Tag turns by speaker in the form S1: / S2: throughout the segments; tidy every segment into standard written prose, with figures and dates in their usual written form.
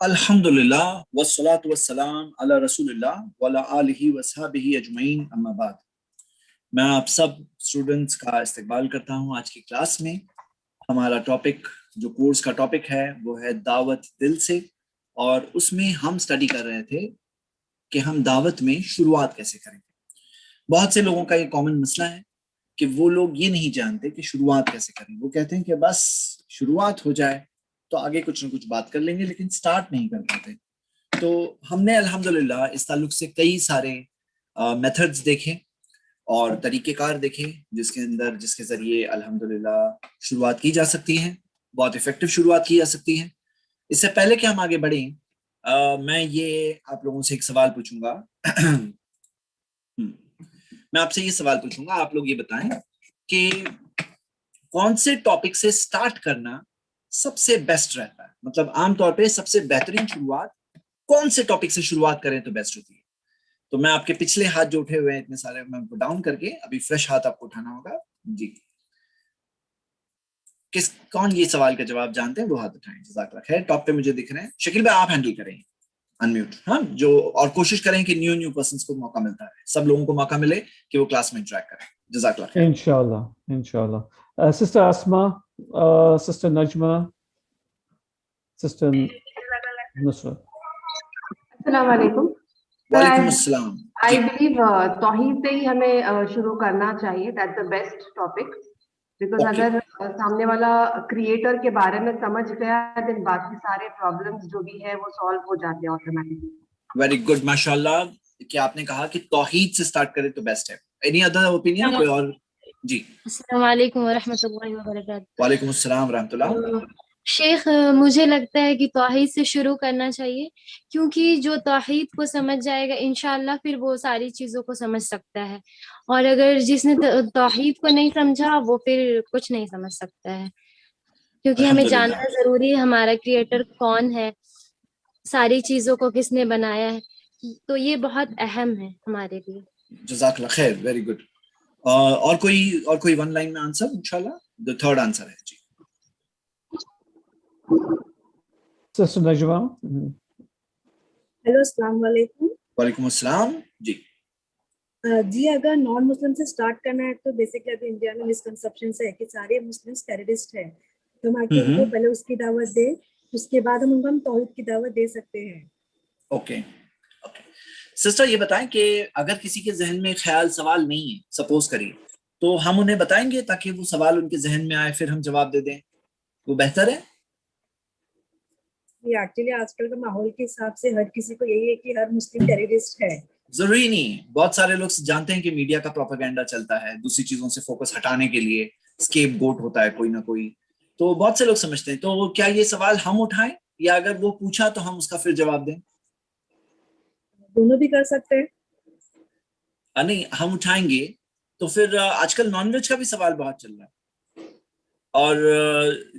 S1: الحمدللہ والصلاۃ والسلام علی رسول اللہ وعلی آلہ وصحبہ اجمعین، اما بعد۔ میں آپ سب اسٹوڈنٹس کا استقبال کرتا ہوں آج کی کلاس میں۔ ہمارا ٹاپک جو کورس کا ٹاپک ہے وہ ہے دعوت دل سے، اور اس میں ہم سٹڈی کر رہے تھے کہ ہم دعوت میں شروعات کیسے کریں۔ بہت سے لوگوں کا یہ کامن مسئلہ ہے کہ وہ لوگ یہ نہیں جانتے کہ شروعات کیسے کریں۔ وہ کہتے ہیں کہ بس شروعات ہو جائے تو آگے کچھ نہ کچھ بات کر لیں گے، لیکن سٹارٹ نہیں کر پاتے۔ تو ہم نے الحمدللہ اس تعلق سے کئی سارے میتھڈز دیکھے اور طریقہ کار دیکھے جس کے ذریعے الحمدللہ شروعات کی جا سکتی ہے، بہت افیکٹو شروعات کی جا سکتی ہے۔ اس سے پہلے کہ ہم آگے بڑھیں، میں یہ آپ لوگوں سے ایک سوال پوچھوں گا میں آپ سے یہ سوال پوچھوں گا، آپ لوگ یہ بتائیں کہ کون سے ٹاپک سے سٹارٹ کرنا سب سے بیسٹ رہتا ہے؟ مطلب عام طور پہ سب سے بہترین شروعات کون سے ٹاپک سے شروعات کریں تو بیسٹ ہوتی ہے؟ تو میں آپ کے پچھلے ہاتھ جو اٹھے ہوئے ہیں اتنے سارے، میں ان کو ڈاؤن کر کے ابھی فریش ہاتھ آپ کو اٹھانا ہوگا۔ جی، کون یہ سوال کا جواب جانتے ہیں وہ ہاتھ اٹھائیں۔ جزاک اللہ خیر۔ ٹاپ پہ مجھے دکھ رہے ہیں، شکیل بھائی آپ ہینڈل کریں انمیوٹ، ہاں جو، اور کوشش کریں کہ نیو پرسنس کو موقع ملتا ہے، سب لوگوں کو موقع ملے کہ وہ کلاس میں انٹریکٹ کریں۔ جزاک اللہ خیر۔
S2: انشاءاللہ سسٹر اسما، سسٹر نجمہ، سسٹر نصرت۔
S3: السلام علیکم۔
S1: وعلیکم السلام۔
S3: آئی بلیو توحید سے ہی ہمیں شروع کرنا چاہیے، that the best topic, because اگر سامنے والا کریٹر کے بارے میں سمجھ گیا دین باقی سارے پرابلمس جو بھی ہے وہ سالو ہو جاتے ہیں آٹومیٹکلی۔
S1: ویری گڈ، ماشاء اللہ کہ آپ نے کہا کہ توحید سے سٹارٹ کرے تو بیسٹ ہے۔ Any other opinion? کوئی اور؟ جی،
S4: السلام علیکم ورحمۃ اللہ وبرکاتہ۔
S1: وعلیکم السلام ورحمۃ اللہ۔
S4: شیخ، مجھے لگتا ہے کہ توحید سے شروع کرنا چاہیے، کیونکہ جو توحید کو سمجھ جائے گا انشاءاللہ پھر وہ ساری چیزوں کو سمجھ سکتا ہے، اور اگر جس نے توحید کو نہیں سمجھا وہ پھر کچھ نہیں سمجھ سکتا ہے، کیونکہ ہمیں جاننا ضروری ہے ہمارا کریٹر کون ہے، ساری چیزوں کو کس نے بنایا ہے، تو یہ بہت اہم ہے ہمارے لیے۔
S1: جزاک اللہ خیر، ویری گڈ۔ اور کوئی ون لائن میں آنسر؟ انشاءاللہ the third آنسر ہے۔ جی،
S2: سسٹر نجمہ۔
S5: ہیلو، السلام علیکم۔
S1: وعلیکم السلام۔ جی
S5: جی، اگر نان مسلم سے سٹارٹ کرنا ہے تو بیسکلی ابھی انڈیا میں مسکنسپشن ہے کہ سارے مسلمس ٹیررسٹ ہیں، تو ہم آ کے ان کو پہلے اس کی دعوت دیں، اس کے بعد ہم ان کو توحید کی دعوت دے سکتے ہیں۔
S1: اوکے سسٹر، یہ بتائیں کہ اگر کسی کے ذہن میں خیال سوال نہیں ہے، سپوز کریے، تو ہم انہیں بتائیں گے تاکہ وہ سوال ان کے ذہن میں آئے پھر ہم جواب دے دیں، وہ بہتر ہے؟
S5: یہ ایکچولی آج کل کے ماحول کے حساب سے ہر کسی کو یہی ہے کہ ہر مسلم ٹیررسٹ ہے۔
S1: ضروری نہیں، بہت سارے لوگ جانتے ہیں کہ میڈیا کا پروپیگنڈا چلتا ہے دوسری چیزوں سے فوکس ہٹانے کے لیے، اسکیپ گوٹ ہوتا ہے کوئی نہ کوئی، تو بہت سے لوگ سمجھتے ہیں۔ تو کیا یہ سوال ہم اٹھائیں یا اگر وہ پوچھا تو ہم اس کا پھر جواب دیں؟
S5: دونوں بھی کر سکتے ہیں۔
S1: نہیں، ہم اٹھائیں گے تو پھر آج کل نان ویج کا بھی سوال بہت چل رہا ہے، اور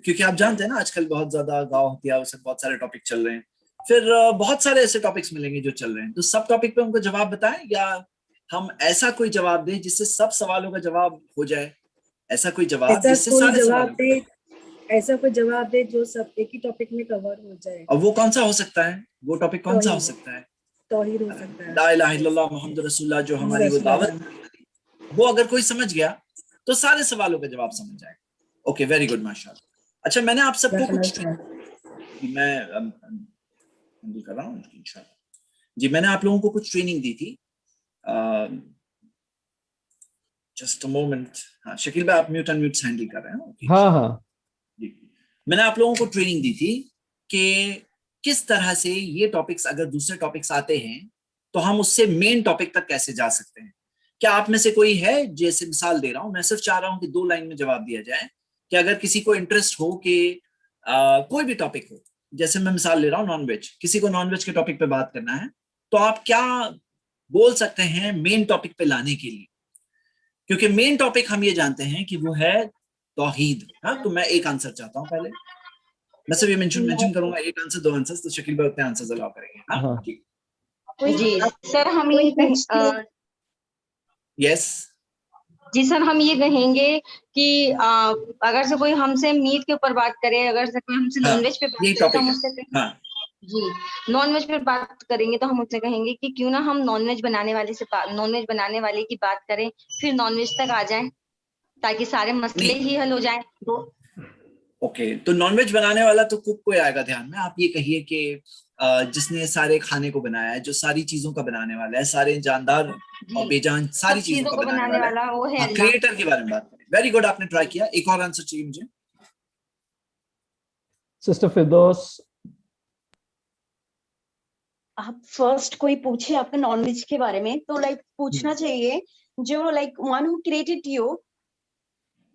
S1: کیونکہ آپ جانتے ہیں نا آج کل بہت زیادہ گاؤں ہتھیا سے بہت سارے ٹاپک چل رہے ہیں، پھر بہت سارے ایسے ٹاپکس ملیں گے جو چل رہے ہیں، تو سب ٹاپک پہ ہم کو جواب بتائیں یا ہم ایسا کوئی جواب دیں جس سے سب سوالوں کا جواب ہو جائے؟ ایسا کوئی جواب جس سے سارے سوالوں کا،
S5: ایسا کوئی جواب دے جو سب ایک ہی ٹاپک میں کور ہو جائے۔
S1: اور وہ کون سا ہو سکتا ہے؟ وہ ٹاپک کون سا ہو سکتا ہے؟
S5: توحید ہو سکتا ہے،
S1: لا الہ الا اللہ محمد رسول اللہ، جو ہماری وہ دعوت، وہ اگر کوئی سمجھ گیا تو سارے سوالوں کا جواب سمجھ جائے گا۔ اوکے، ویری گڈ، ماشاء اللہ۔ اچھا، میں نے آپ سب کو کچھ، میں ہینڈل کر رہا ہوں انشاءاللہ۔ جی، میں نے آپ لوگوں کو کچھ ٹریننگ دی تھی، جسٹ اے مومنٹ۔ ہاں شکیل بھائی، آپ میوٹ انمیوٹ ہینڈل کر رہے ہیں؟
S2: ہاں
S1: جی، میں نے آپ لوگوں کو ٹریننگ دی تھی کہ کس طرح سے یہ ٹاپکس اگر دوسرے ٹاپکس آتے ہیں تو ہم اس سے مین ٹاپک تک کیسے جا سکتے ہیں۔ کیا آپ میں سے کوئی ہے؟ جیسے مثال دے رہا ہوں، میں صرف چاہ رہا ہوں کہ 2 لائن میں جواب دیا جائے کہ اگر کسی کو انٹرسٹ ہو کہ کوئی بھی ٹاپک ہو، جیسے میں مثال لے رہا ہوں نان ویج، کسی کو نان ویج کے ٹاپک پہ بات کرنا ہے تو آپ کیا بول سکتے ہیں مین ٹاپک پہ لانے کے لیے؟ کیونکہ مین ٹاپک ہم یہ جانتے ہیں کہ وہ ہے توحید۔ ہاں، تو میں ایک آنسر چاہتا ہوں، پہلے میں صرف یہ مینشن کروں گا، ایک آنسر 2 آنسر، تو شکیل بھائی اتنے آنسر الاؤ کریں گے۔ ہاں
S6: جی سر، ہم یہ
S1: یس
S6: جی سر، ہم یہ کہیں گے کہ اگر سے کوئی ہم سے میٹ کے اوپر بات کرے، اگر سے کوئی ہم سے نان ویج پہ بات کرے تو ہم اس سے جی نان ویج پر بات کریں گے تو ہم اس سے کہیں گے کہ کیوں نہ ہم نان ویج بنانے والے کی بات کریں، پھر نان ویج تک آ جائیں تاکہ سارے مسئلے ہی حل ہو جائیں. تو
S1: اوکے، تو نان ویج بنانے والا تو کوک کوئی آئے گا دھیان میں. آپ یہ کہیے کہ جس نے سارے کھانے کو بنایا ہے، جو ساری چیزوں کا بنانے والا ہے، سارے جاندار اور بے جان ساری چیزوں کو بنانے والا ہے،
S6: وہ ہے اللہ.
S1: کریٹر کے بارے میں بات کریں. ویری گڈ، آپ نے ٹرائی کیا. ایک اور آنسر چاہیے مجھے.
S2: سسٹر فردوس.
S7: آپ فرسٹ کوئی پوچھے آپ کا نان ویج کے بارے میں تو لائک پوچھنا چاہیے جو like one who created you,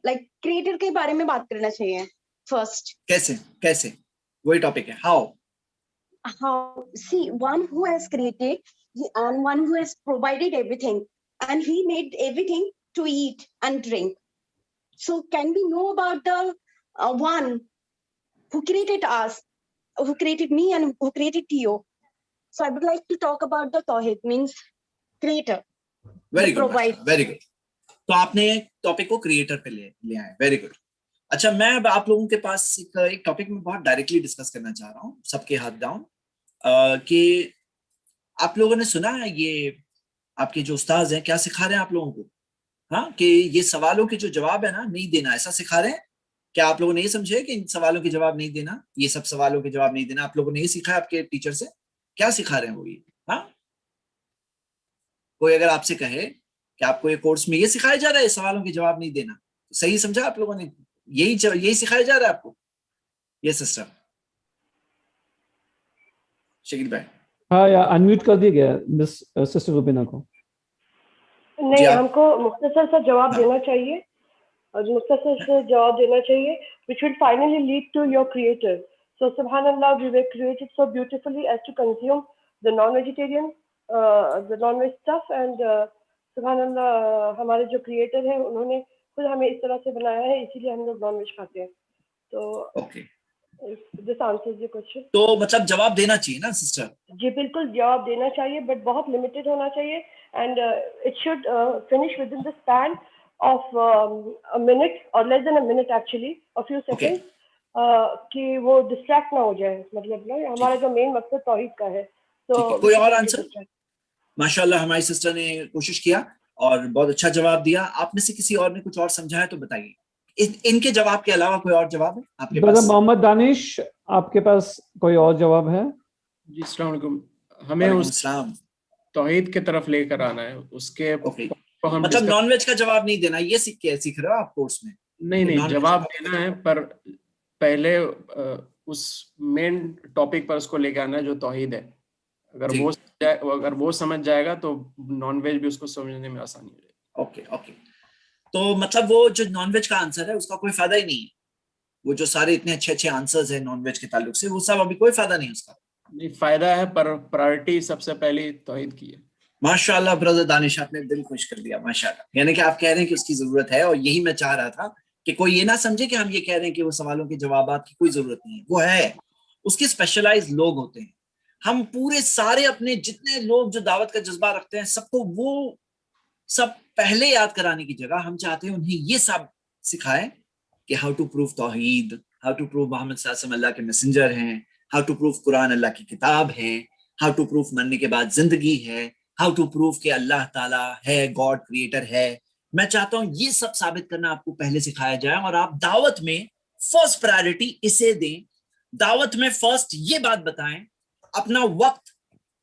S7: like creator کے بارے میں بات کرنا چاہیے فرسٹ.
S1: کیسے وہی ٹاپک ہے. How
S7: see one who has created and one who has provided everything and he made everything to eat and drink. So can we know about the one who created us, who created me and who created you? So I would like to talk about the Tawhid, means creator.
S1: Very good very good. تو آپ نے topic کو creator پہ لے آئے. Very good. اچھا، میں اب آپ لوگوں کے پاس ایک ٹاپک میں بہت ڈائریکٹلی ڈسکس کرنا چاہ رہا ہوں، سب کے ہاتھ ڈاؤن، کہ آپ لوگوں نے سنا ہے یہ آپ کے جو استاذ ہیں کیا سکھا رہے ہیں آپ لوگوں کو؟ ہاں، کہ یہ سوالوں کے جو جواب ہے نا نہیں دینا، ایسا سکھا رہے ہیں. کیا آپ لوگوں نے یہ سمجھے کہ ان سوالوں کے جواب نہیں دینا، یہ سب سوالوں کے جواب نہیں دینا؟ آپ لوگوں نے یہ سیکھا آپ کے ٹیچر سے؟ کیا سکھا رہے ہیں وہ یہ؟ ہاں، کوئی اگر آپ سے کہے کہ آپ کو یہ کورس میں یہ سکھایا جا رہا ہے سوالوں کے جواب نہیں دینا، صحیح سمجھا آپ لوگوں نے؟ یہی سکھایا جا رہا ہے آپ کو؟ یہ سسٹر شکیل بھائی.
S2: ہاں، یا انمیوٹ کر دیا گیا مس سسٹر روبینہ کو.
S8: نہیں، ہم کو مختصر سا جواب دینا چاہیے، اور مختصر سے جواب دینا چاہیے which will finally lead to your creator. So subhanallah, we were created so beautifully as to consume the non-vegetarian, the non-veg stuff, and subhanallah ہمارے جو creator ہیں انہوں نے خود ہمیں اس طرح سے بنایا ہے، اسی لیے ہم لوگ نان ویج کھاتے ہیں. تو this answers your question.
S1: تو مطلب جواب دینا چاہیے نا سسٹر؟
S8: جی بالکل جواب دینا چاہیے، بٹ بہت لمیٹڈ ہونا چاہیے، and it should finish with in the span of a minute or less than a minute actually, a few seconds, کہ وہ ڈسٹریکٹ نہ ہو جائے. مطلب ہمارا جو مین مقصد توحید کا ہے. تو
S1: کوئی اور آنسر؟ ماشاء اللہ ہماری سسٹر نے کوشش کیا اور بہت اچھا جواب دیا. آپ میں سے کسی اور نے کچھ اور سمجھا ہے تو بتائیے. ان کے جواب کے علاوہ کوئی اور جواب ہے آپ کے پاس؟
S2: محمد دانش، آپ کے پاس کوئی اور جواب ہے؟
S9: جی السلام علیکم. ہمیں اس توحید کی طرف لے کر آنا ہے، اس کے
S1: مطلب نان ویج کا جواب نہیں دینا، یہ سیکھ رہے ہو آپ کورس میں؟
S9: نہیں، جواب دینا ہے، پر پہلے اس مین ٹاپک پر اس کو لے کے آنا ہے جو توحید ہے. اگر وہ سمجھ جائے گا تو نان ویج بھی اس کو سمجھنے میں آسانی ہو جائے گی.
S1: اوکے. تو مطلب وہ جو نان ویج کا آنسر ہے اس کا کوئی فائدہ ہی نہیں ہے؟ وہ جو سارے اتنے اچھے آنسرز ہیں نان ویج کے تعلق سے، وہ سب ابھی کوئی فائدہ نہیں اس کا؟
S9: نہیں، فائدہ ہے، پر پرائرٹی سب سے پہلی توحید کی ہے.
S1: ماشاء اللہ برادر دانش، آپ نے دل خوش کر دیا ماشاء اللہ. یعنی کہ آپ کہہ رہے ہیں کہ اس کی ضرورت ہے، اور یہی میں چاہ رہا تھا کہ کوئی یہ نہ سمجھے کہ ہم یہ کہہ رہے ہیں کہ وہ سوالوں کے جوابات کی کوئی ضرورت نہیں ہے. وہ ہے، اس کے اسپیشلائز لوگ ہوتے ہیں. ہم پورے سارے اپنے جتنے لوگ جو دعوت کا جذبہ رکھتے ہیں سب کو وہ سب پہلے یاد کرانے کی جگہ ہم چاہتے ہیں انہیں یہ سب سکھائے کہ ہاؤ ٹو پروف توحید، ہاؤ ٹو پروف محمد صلی اللہ علیہ وسلم اللہ کے میسنجر ہیں، ہاؤ ٹو پروف قرآن اللہ کی کتاب ہے، ہاؤ ٹو پروف مرنے کے بعد زندگی ہے، ہاؤ ٹو پروف کہ اللہ تعالیٰ ہے، گاڈ کریٹر ہے. میں چاہتا ہوں یہ سب ثابت کرنا آپ کو پہلے سکھایا جائے، اور آپ دعوت میں فرسٹ پرائرٹی اسے دیں. دعوت میں فرسٹ یہ بات بتائیں، اپنا وقت،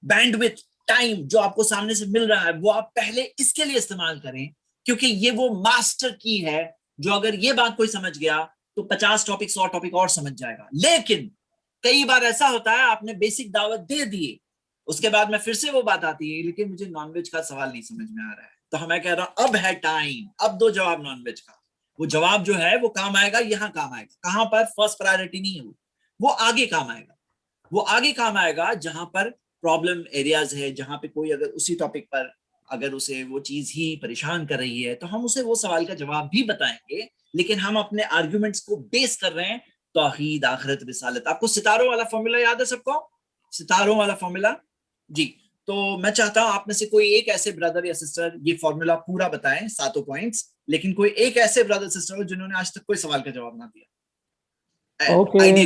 S1: بینڈ وتھ، ٹائم جو آپ کو سامنے سے مل رہا ہے وہ آپ پہلے اس کے لیے استعمال کریں، کیونکہ یہ وہ ماسٹر کی ہے جو اگر یہ بات کوئی سمجھ گیا تو 50 ٹاپک 100 ٹاپک اور سمجھ جائے گا. لیکن کئی بار ایسا ہوتا ہے آپ نے بیسک دعوت دے دیے، اس کے بعد میں پھر سے وہ بات آتی ہے لیکن مجھے نان ویج کا سوال نہیں سمجھ میں آ رہا ہے، تو میں کہہ رہا ہوں اب ہے ٹائم، اب دو جواب نان ویج کا. وہ جواب جو ہے وہ کام آئے گا، یہاں کام آئے گا. کہاں پر؟ فرسٹ پرائرٹی نہیں ہے، وہ آگے کام آئے گا. وہ آگے کام آئے گا جہاں پر پرابلم ایریاز ہے، جہاں پہ کوئی اگر اسی ٹاپک پر اگر اسے وہ چیز ہی پریشان کر رہی ہے تو ہم اسے وہ سوال کا جواب بھی بتائیں گے، لیکن ہم اپنے آرگیومنٹس کو بیس کر رہے ہیں توحید، آخرت، رسالت. آپ کو ستاروں والا فارمولا یاد ہے سب کو؟ ستاروں والا فارمولا جی. تو میں چاہتا ہوں آپ میں سے کوئی ایک ایسے بردر یا سسٹر یہ فارمولا پورا بتائیں، 7 پوائنٹس، لیکن کوئی ایک ایسے بردر سسٹر ہو جنہوں نے آج تک کوئی سوال کا جواب نہ دیا.
S2: Okay,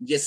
S1: Yes.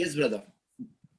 S1: Yes, brother.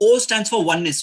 S1: O stands for oneness,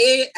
S1: A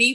S1: P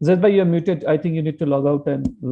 S2: Zed bhai, you're muted. I think you need to log out and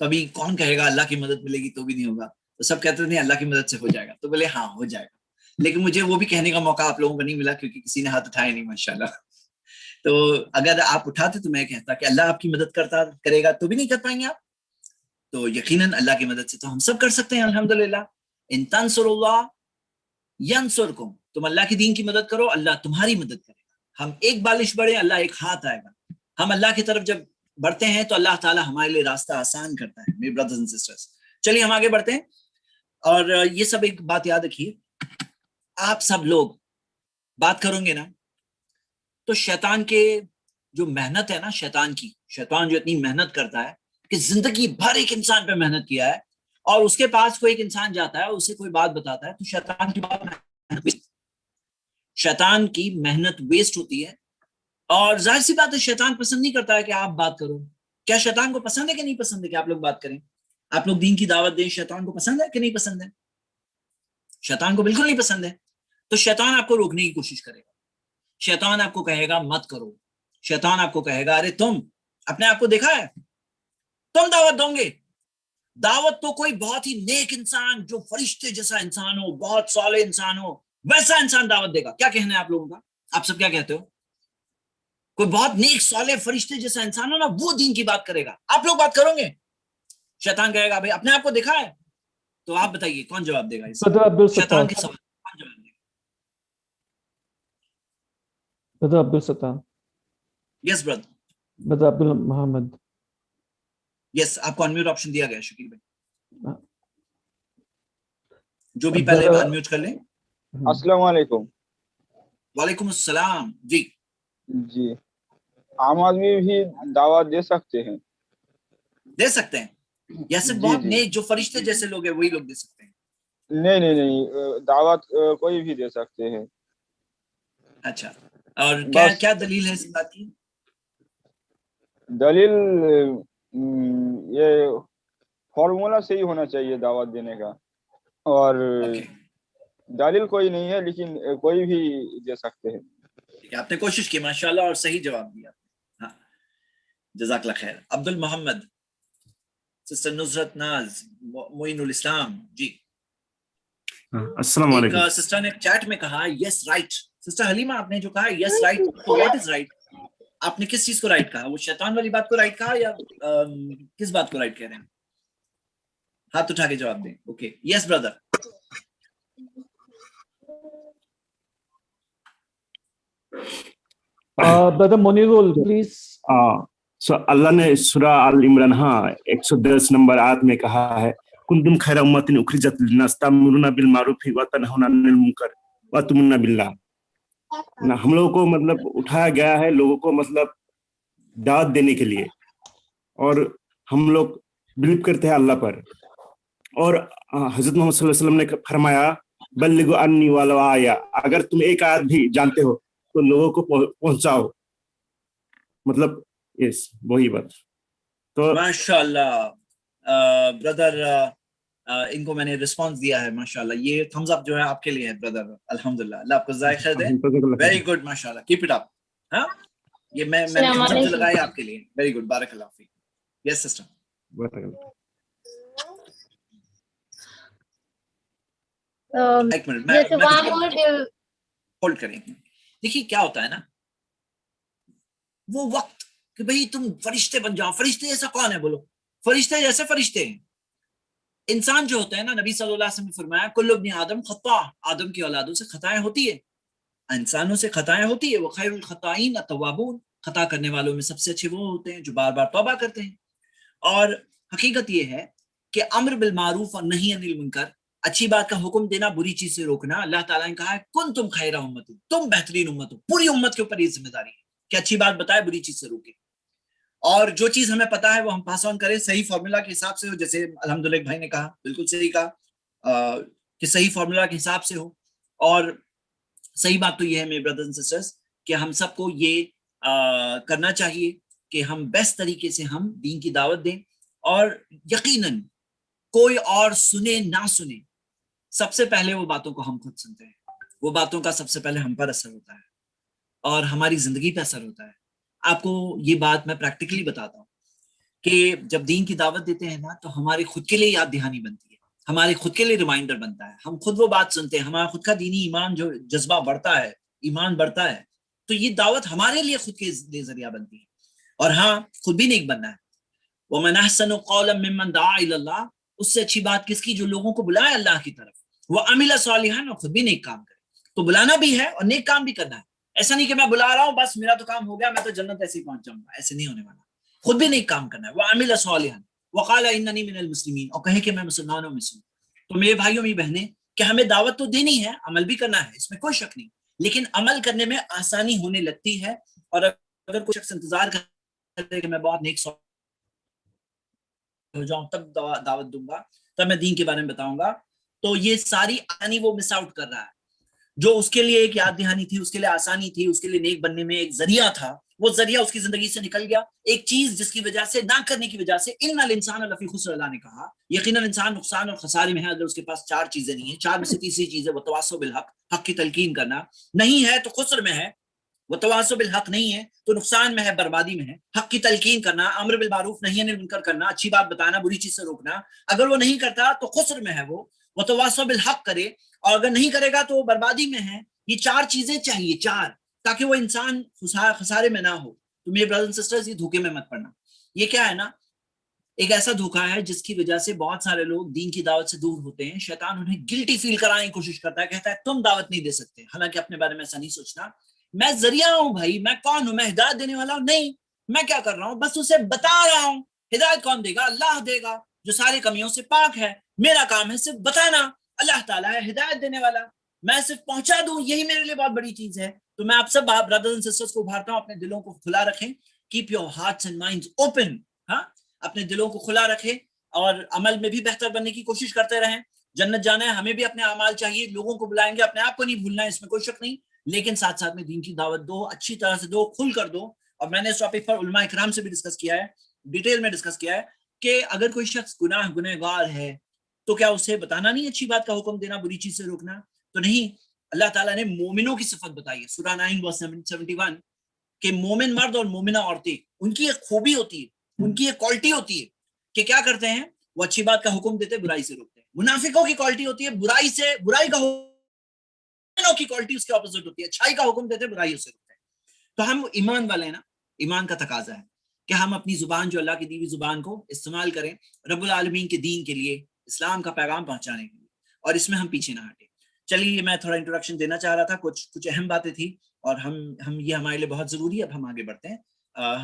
S1: تو ابھی کون کہے گا اللہ کی مدد ملے گی تو بھی نہیں ہوگا، تو سب کہتے نہیں اللہ کی مدد سے ہو جائے گا، تو بولے ہاں ہو جائے گا، لیکن مجھے وہ بھی کہنے کا موقع آپ لوگوں کو نہیں ملا کیونکہ کسی نے ہاتھ اٹھایا نہیں ماشاءاللہ. تو اگر آپ اٹھاتے تو میں کہتا کہ اللہ آپ کی مدد کرے گا تو بھی نہیں کر پائیں گے آپ. تو یقیناً اللہ کی مدد سے تو ہم سب کر سکتے ہیں الحمدللہ. ان تنصروا اللہ ینصرکم، تم اللہ کے دین کی مدد کرو اللہ تمہاری مدد کرے گا. ہم ایک بالش بڑھے اللہ ایک ہاتھ آئے گا. ہم اللہ کی طرف جب بڑھتے ہیں تو اللہ تعالیٰ ہمارے لیے راستہ آسان کرتا ہے. میرے برادرز اینڈ سسٹرز چلیے ہم آگے بڑھتے ہیں. اور یہ سب ایک بات یاد رکھیے، آپ سب لوگ بات کرو گے نا تو شیطان کے جو محنت ہے نا، شیطان جو اتنی محنت کرتا ہے کہ زندگی بھر ایک انسان پہ محنت کیا ہے، اور اس کے پاس کوئی ایک انسان جاتا ہے اسے کوئی بات بتاتا ہے تو شیطان کی محنت ویسٹ ہوتی ہے. اور ظاہر سی بات ہے شیطان پسند نہیں کرتا ہے کہ آپ بات کرو. کیا شیطان کو پسند ہے کہ نہیں پسند ہے کہ آپ لوگ بات کریں، آپ لوگ دین کی دعوت دیں؟ شیطان کو پسند ہے کہ نہیں پسند ہے؟ شیطان کو بالکل نہیں پسند ہے. تو شیطان آپ کو روکنے کی کوشش کرے گا، شیطان آپ کو کہے گا مت کرو، شیطان آپ کو کہے گا ارے تم اپنے آپ کو دیکھا ہے، تم دعوت دو گے. دعوت تو کوئی بہت ہی نیک انسان جو فرشتے جیسا انسان ہو، بہت صالح انسان ہو، ویسا انسان دعوت دے گا. کیا کہنا ہے آپ لوگوں کا؟ آپ سب کیا کہتے ہو؟ کوئی بہت نیک صالح فرشتے جیسا انسان ہو نا، وہ دین کی بات کرے گا. آپ لوگ بات کرو گے؟ شیطان کہے گا بھائی اپنے آپ کو دیکھا ہے. تو آپ بتائیے کون جواب دے گا اس شیطان کے سوال؟ کون جواب دے گا؟
S2: بدر عبد الستار.
S1: یس برادر.
S2: بدر عبد محمد.
S1: یس آپ کو انمیوٹ آپشن دیا گیا شکیل بھائی، جو بھی پہلے انمیوٹ کر لیں.
S10: السلام علیکم.
S1: وعلیکم السلام. جی
S10: جی عام آدمی بھی دعوت دے سکتے ہیں؟
S1: دے سکتے ہیں، یا صرف بہت نیک جو فرشتے جیسے لوگ ہیں وہی لوگ دے سکتے ہیں؟
S10: نہیں دعوت کوئی بھی دے سکتے ہیں.
S1: اچھا، اور کیا دلیل ہے اس بات کی؟
S10: دلیل یہ فارمولا صحیح ہونا چاہیے دعوت دینے کا، اور دلیل کوئی نہیں ہے لیکن کوئی بھی دے سکتے ہیں.
S1: آپ نے کوشش کی ماشاءاللہ اور صحیح جواب دیا. ہاں جزاک اللہ خیر. عبد المحمد، سسٹر نصرت ناز، معین الاسلام. جی
S11: السلام علیکم.
S1: ایک سسٹر نے چیٹ میں کہا یس رائٹ. سسٹر حلیمہ آپ نے جو کہا یس رائٹ، تو واٹ از رائٹ؟ آپ نے کس چیز کو رائٹ کہا؟ وہ شیطان والی بات کو رائٹ کہا یا کس بات کو رائٹ کہہ رہے ہیں؟ ہاتھ اٹھا کے جواب دیں. Okay yes brother.
S2: Brother Munirul please.
S11: اللہ نے سورہ آل عمران 110 نمبر آیت میں کہا ہے کنتم خیر امۃ اخرجت للناس تأمرون بالمعروف وتنہون عن المنکر وتؤمنون باللہ. ہم لوگوں کو مطلب اٹھایا گیا ہے لوگوں کو مطلب دعوت دینے کے لیے، اور ہم لوگ بلیو کرتے ہیں اللہ پر. اور حضرت محمد صلی اللہ علیہ وسلم نے فرمایا بلغوا عنی ولو آیہ، اگر تم ایک آیت بھی جانتے ہو تو لوگوں کو پہنچاؤ. مطلب یس وہی بات. تو
S1: ماشاءاللہ بردر ان کو میں نے رسپانس دیا ہے ماشاءاللہ. یہ تھمز اپ جو ہے آپ کے لیے ہے بردر. الحمدللہ اللہ آپ کو ذائقہ دے. ویری گڈ ماشاءاللہ کیپ اٹ اپ. ہاں یہ میں نے تھمز اپ لگایا آپ کے لیے. ویری گڈ بارک اللہ فیک. یس سسٹر. ایک منٹ میں ہولڈ کریں. دیکھیے کیا ہوتا ہے نا، وہ وقت کہ بھئی تم فرشتے بن جاؤ. فرشتے جیسا کون ہے؟ بولو. فرشتے جیسے فرشتے ہیں. انسان جو ہوتا ہے نا، نبی صلی اللہ علیہ وسلم نے فرمایا کل ابن آدم خطاء، آدم کی اولادوں سے خطائیں ہوتی ہے، انسانوں سے خطائیں ہوتی ہے. وہ خیر الخطائین التوابون، خطا کرنے والوں میں سب سے اچھے وہ ہوتے ہیں جو بار بار توبہ کرتے ہیں. اور حقیقت یہ ہے کہ امر بالمعروف اور نہی عن المنکر، اچھی بات کا حکم دینا، بری چیز سے روکنا. اللہ تعالیٰ نے کہا ہے کن تم خیر امت، تم بہترین امت ہو. پوری امت کے اوپر یہ ذمہ داری ہے کہ اچھی بات بتائے، بری چیز سے روکے. اور جو چیز ہمیں پتا ہے وہ ہم پاس آن کریں صحیح فارمولا کے حساب سے ہو. جیسے الحمدللہ بھائی نے کہا بالکل صحیح کہا کہ صحیح فارمولا کے حساب سے ہو. اور صحیح بات تو یہ ہے میرے بردرز اینڈ سسٹرز کہ ہم سب کو یہ کرنا چاہیے کہ ہم بیسٹ طریقے سے ہم دین کی دعوت دیں. اور یقیناً کوئی اور سنے نہ سنے، سب سے پہلے وہ باتوں کو ہم خود سنتے ہیں. وہ باتوں کا سب سے پہلے ہم پر اثر ہوتا ہے اور ہماری زندگی پہ اثر ہوتا ہے. آپ کو یہ بات میں پریکٹیکلی بتاتا ہوں کہ جب دین کی دعوت دیتے ہیں نا تو ہمارے خود کے لیے یاد دہانی بنتی ہے، ہمارے خود کے لیے ریمائنڈر بنتا ہے، ہم خود وہ بات سنتے ہیں، ہمارا خود کا دینی ایمان جو جذبہ بڑھتا ہے، ایمان بڑھتا ہے، تو یہ دعوت ہمارے لیے خود کے لیے ذریعہ بنتی ہے۔ اور ہاں خود بھی نیک بننا ہے، وَمَنْ أَحْسَنُ قَوْلًا مِّمَّنْ دَعَا إِلَى اللَّهِ، اس سے اچھی بات کس کی جو لوگوں کو بلائے اللہ کی طرف، وَعَمِلَ صَالِحًا، اور خود بھی نیک کام کرے۔ تو بلانا بھی ہے اور نیک کام بھی کرنا ہے، ایسا نہیں کہ میں بلا رہا ہوں بس میرا تو کام ہو گیا میں تو جنت ایسے ہی پہنچ جاؤں گا، ایسے نہیں ہونے والا، خود بھی نیک کام کرنا ہے۔ وَعَمِلَ صَالِحًا وَقَالَ إِنَّنِي مِنَ الْمُسْلِمِينَ، اور کہے کہ میں مسلمانوں میں سے ہوں۔ تو میرے بھائیوں میری بہنیں کہ ہمیں دعوت تو دینی ہے، عمل بھی کرنا ہے، اس میں کوئی شک نہیں، لیکن عمل کرنے میں آسانی ہونے لگتی ہے، اور اگر کوئی شخص انتظار کرے کہ میں بہت نیک ہو جاؤں تب دعوت دوں گا، تب میں دین کے بارے میں بتاؤں گا، تو یہ ساری آسانی وہ مس آؤٹ کر رہا ہے۔ جو اس کے لیے ایک یاد دہانی تھی، اس کے لیے آسانی تھی، اس کے لیے نیک بننے میں ایک ذریعہ تھا، وہ ذریعہ اس کی زندگی سے نکل گیا۔ ایک چیز جس کی وجہ سے، نہ کرنے کی وجہ سے، ان الانسان لفی خسر، اللہ نے کہا یقیناً انسان نقصان اور خسارے میں ہے اگر اس کے پاس چار چیزیں نہیں ہیں، چار میں سے تیسری چیز ہے وتواصوا بالحق، حق کی تلقین کرنا، نہیں ہے تو خسر میں ہے، وتواصوا بالحق نہیں ہے تو نقصان میں ہے، بربادی میں ہے، حق کی تلقین کرنا، امر بالمعروف نہی عن المنکر کرنا، اچھی بات بتانا، بری چیز سے روکنا، اگر وہ نہیں کرتا تو خسر میں ہے وہ، وتواصوا بالحق کرے، اور اگر نہیں کرے گا تو وہ بربادی میں ہے۔ یہ چار چیزیں چاہیے، چار، تاکہ وہ انسان خسارے میں نہ ہو۔ تو میرے برادرز اینڈ سسٹرز، یہ دھوکے میں مت پڑنا۔ یہ کیا ہے نا، ایک ایسا دھوکا ہے جس کی وجہ سے بہت سارے لوگ دین کی دعوت سے دور ہوتے ہیں، شیطان انہیں گلٹی فیل کرانے کی کوشش کرتا ہے، کہتا ہے تم دعوت نہیں دے سکتے، حالانکہ اپنے بارے میں ایسا نہیں سوچنا، میں ذریعہ ہوں بھائی، میں کون ہوں، میں ہدایت دینے والا ہوں نہیں، میں کیا کر رہا ہوں، بس اسے بتا رہا ہوں۔ ہدایت کون دے گا؟ اللہ دے گا، جو سارے کمیوں سے پاک ہے، میرا کام ہے صرف بتانا، اللہ تعالیٰ ہے ہدایت دینے والا، میں صرف پہنچا دوں، یہی میرے لیے بہت بڑی چیز ہے۔ تو میں آپ سب برادرز اینڈ سسٹرز کو ابھارتا ہوں، اپنے دلوں کو کھلا رکھیں، keep your hearts and minds open, ہاں، اپنے دلوں کو کھلا رکھیں، اور عمل میں بھی بہتر بننے کی کوشش کرتے رہیں۔ جنت جانا ہے، ہمیں بھی اپنے اعمال چاہیے، لوگوں کو بلائیں گے، اپنے آپ کو نہیں بھولنا ہے، اس میں کوئی شک نہیں، لیکن ساتھ ساتھ میں دین کی دعوت دو، اچھی طرح سے دو، کھل کر دو۔ اور میں نے اس ٹاپک پر علماء اکرام سے بھی ڈسکس کیا ہے، ڈیٹیل میں ڈسکس کیا ہے کہ اگر کوئی شخص گنہگار ہے تو کیا اسے بتانا نہیں اچھی بات کا حکم دینا، بری چیز سے روکنا؟ تو نہیں، اللہ تعالیٰ نے مومنوں کی صفت بتائی ہے، سورہ 9:71، کہ مومن مرد اور مومنہ عورتیں، ان کی ایک خوبی ہوتی ہے، ان کی ایک کوالٹی ہوتی ہے کہ کیا کرتے ہیں، وہ اچھی بات کا حکم دیتے، برائی سے روکتے ہیں۔ منافقوں کی کوالٹی ہوتی ہے برائی کا حکم، کی کوالٹی اس کے اپوزٹ ہوتی ہے، اچھائی کا حکم دیتے، برائی سے روکتے ہیں۔ تو ہم ایمان والے ہیں نا، ایمان کا تقاضا ہے کہ ہم اپنی زبان، جو اللہ کی دی ہوئی زبان کو استعمال کریں رب العالمین کے دین کے لیے، اسلام کا پیغام پہنچانے کے لیے، اور اس میں ہم پیچھے نہ ہٹیں۔ چلیے، میں تھوڑا انٹروڈکشن دینا چاہ رہا تھا، کچھ اہم باتیں تھی، اور ہم یہ ہمارے لیے بہت ضروری ہے۔ اب ہم آگے بڑھتے ہیں،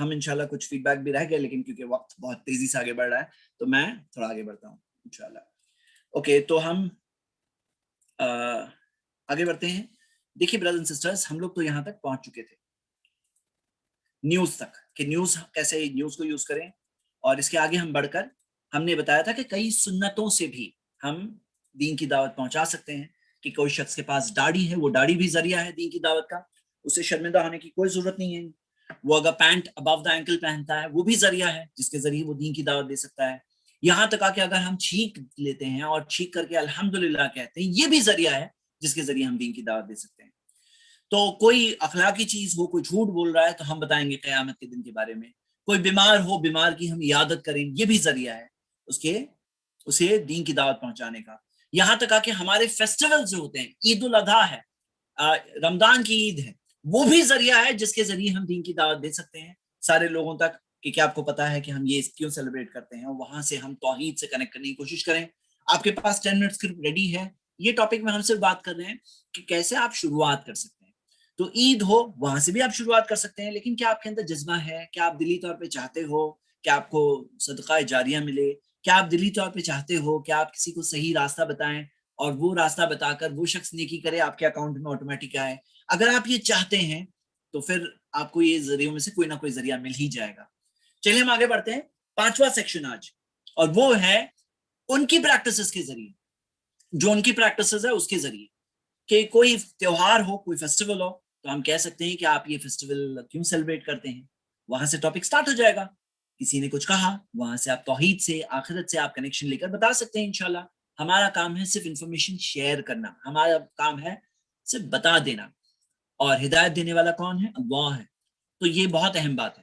S1: ہم انشاءاللہ کچھ فیڈ بیک بھی رہ گئے، لیکن کیونکہ وقت بہت تیزی سے آگے بڑھ رہا ہے تو میں تھوڑا آگے بڑھتا ہوں انشاءاللہ۔ اوکے، تو ہم آگے بڑھتے ہیں۔ دیکھیے برادرز اینڈ سسٹرز، ہم لوگ تو یہاں تک پہنچ چکے تھے، نیوز تک، کہ نیوز کیسے نیوز کو یوز کریں، اور اس کے آگے ہم بڑھ کر ہم نے بتایا تھا کہ کئی سنتوں سے بھی ہم دین کی دعوت پہنچا سکتے ہیں، کہ کوئی شخص کے پاس داڑھی ہے، وہ داڑھی بھی ذریعہ ہے دین کی دعوت کا، اسے شرمندہ ہونے کی کوئی ضرورت نہیں ہے۔ وہ اگر پینٹ ابو دا اینکل پہنتا ہے، وہ بھی ذریعہ ہے جس کے ذریعے وہ دین کی دعوت دے سکتا ہے۔ یہاں تک کہ اگر ہم چھینک لیتے ہیں اور چھینک کر کے الحمدللہ کہتے ہیں، یہ بھی ذریعہ ہے جس کے ذریعے ہم دین کی دعوت دے سکتے ہیں۔ تو کوئی اخلاقی چیز ہو، کوئی جھوٹ بول رہا ہے تو ہم بتائیں گے قیامت کے دن کے بارے میں، کوئی بیمار ہو، بیمار کی ہم عیادت کریں، یہ بھی ذریعہ ہے اسے دین کی دعوت پہنچانے کا۔ یہاں تک کہ ہمارے فیسٹیول جو ہوتے ہیں، عید الاضحیٰ ہے، رمضان کی عید ہے، وہ بھی ذریعہ ہے جس کے ذریعے ہم دین کی دعوت دے سکتے ہیں سارے لوگوں تک، کہ کیا آپ کو پتا ہے کہ ہم یہ کیوں سیلیبریٹ کرتے ہیں، وہاں سے ہم توحید سے کنیکٹ کرنے کی کوشش کریں۔ آپ کے پاس 10 منٹ اسکرپٹ ریڈی ہے، یہ ٹاپک میں ہم سے بات کر رہے ہیں کہ کیسے آپ شروعات کر سکتے ہیں۔ تو عید ہو، وہاں سے بھی آپ شروعات کر سکتے ہیں، لیکن کیا آپ کے اندر جذبہ ہے، کیا آپ دلی طور پہ چاہتے ہو کہ آپ کو صدقہ جاریہ ملے، کیا آپ دلی طور پہ چاہتے ہو کہ آپ کسی کو صحیح راستہ بتائیں اور وہ راستہ بتا کر وہ شخص نیکی کرے، آپ کے اکاؤنٹ میں آٹومیٹک آئے؟ اگر آپ یہ چاہتے ہیں تو پھر آپ کو یہ ذریعوں میں سے کوئی نہ کوئی ذریعہ مل ہی جائے گا۔ چلیے ہم آگے بڑھتے ہیں، 5واں سیکشن آج، اور وہ ہے ان کی پریکٹسز کے ذریعے، جو ان کی پریکٹسز ہے اس کے ذریعے، کہ کوئی تیوہار ہو، کوئی فیسٹیول ہو، تو ہم کہہ سکتے ہیں کہ آپ یہ فیسٹیول کیوں سیلیبریٹ کرتے ہیں، وہاں سے ٹاپک سٹارٹ ہو جائے گا۔ کسی نے کچھ کہا، وہاں سے آپ توحید سے، آخرت سے آپ کنیکشن لے کر بتا سکتے ہیں انشاءاللہ۔ ہمارا کام ہے صرف انفارمیشن شیئر کرنا، ہمارا کام ہے صرف بتا دینا، اور ہدایت دینے والا کون ہے؟ اللہ ہے۔ تو یہ بہت اہم بات ہے۔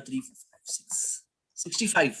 S1: 3 4 5 6 65,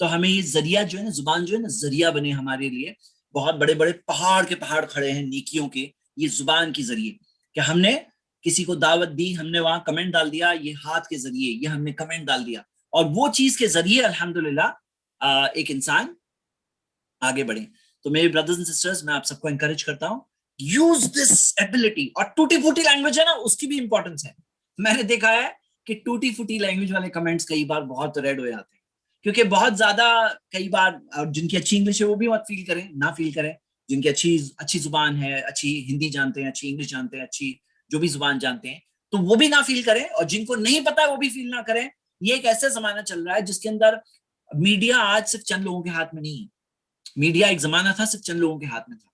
S1: تو ہمیں یہ ذریعہ جو ہے نا، زبان جو ہے نا ذریعہ بنے ہمارے لیے. بہت بڑے بڑے پہاڑ کے پہاڑ کھڑے ہیں نیکیوں کے یہ زبان کے ذریعے، کہ ہم نے کسی کو دعوت دی، ہم نے وہاں کمنٹ ڈال دیا، یہ ہاتھ کے ذریعے یہ ہم نے کمنٹ ڈال دیا، اور وہ چیز کے ذریعے الحمدللہ ایک انسان آگے بڑھے. تو میرے بردرز اینڈ سسٹرز، میں آپ سب کو انکریج کرتا ہوں، یوز دس ایبلٹی. اور ٹوٹی پھوٹی لینگویج ہے نا، اس کی بھی امپورٹنس ہے. میں نے دیکھا ہے کہ ٹوٹی پھوٹی لینگویج والے کمنٹس کئی بار بہت ریڈ ہو جاتے ہیں، کیونکہ بہت زیادہ کئی بار جن کی اچھی انگلش ہے وہ بھی مت فیل کریں، نہ فیل کریں. جن کی اچھی زبان ہے، اچھی ہندی جانتے ہیں، اچھی انگلش جانتے ہیں، اچھی جو بھی زبان جانتے ہیں، تو وہ بھی نہ فیل کریں، اور جن کو نہیں پتا وہ بھی فیل نہ کریں. یہ ایک ایسا زمانہ چل رہا ہے جس کے اندر میڈیا آج صرف چند لوگوں کے ہاتھ میں نہیں ہے. میڈیا ایک زمانہ تھا صرف چند لوگوں کے ہاتھ میں تھا،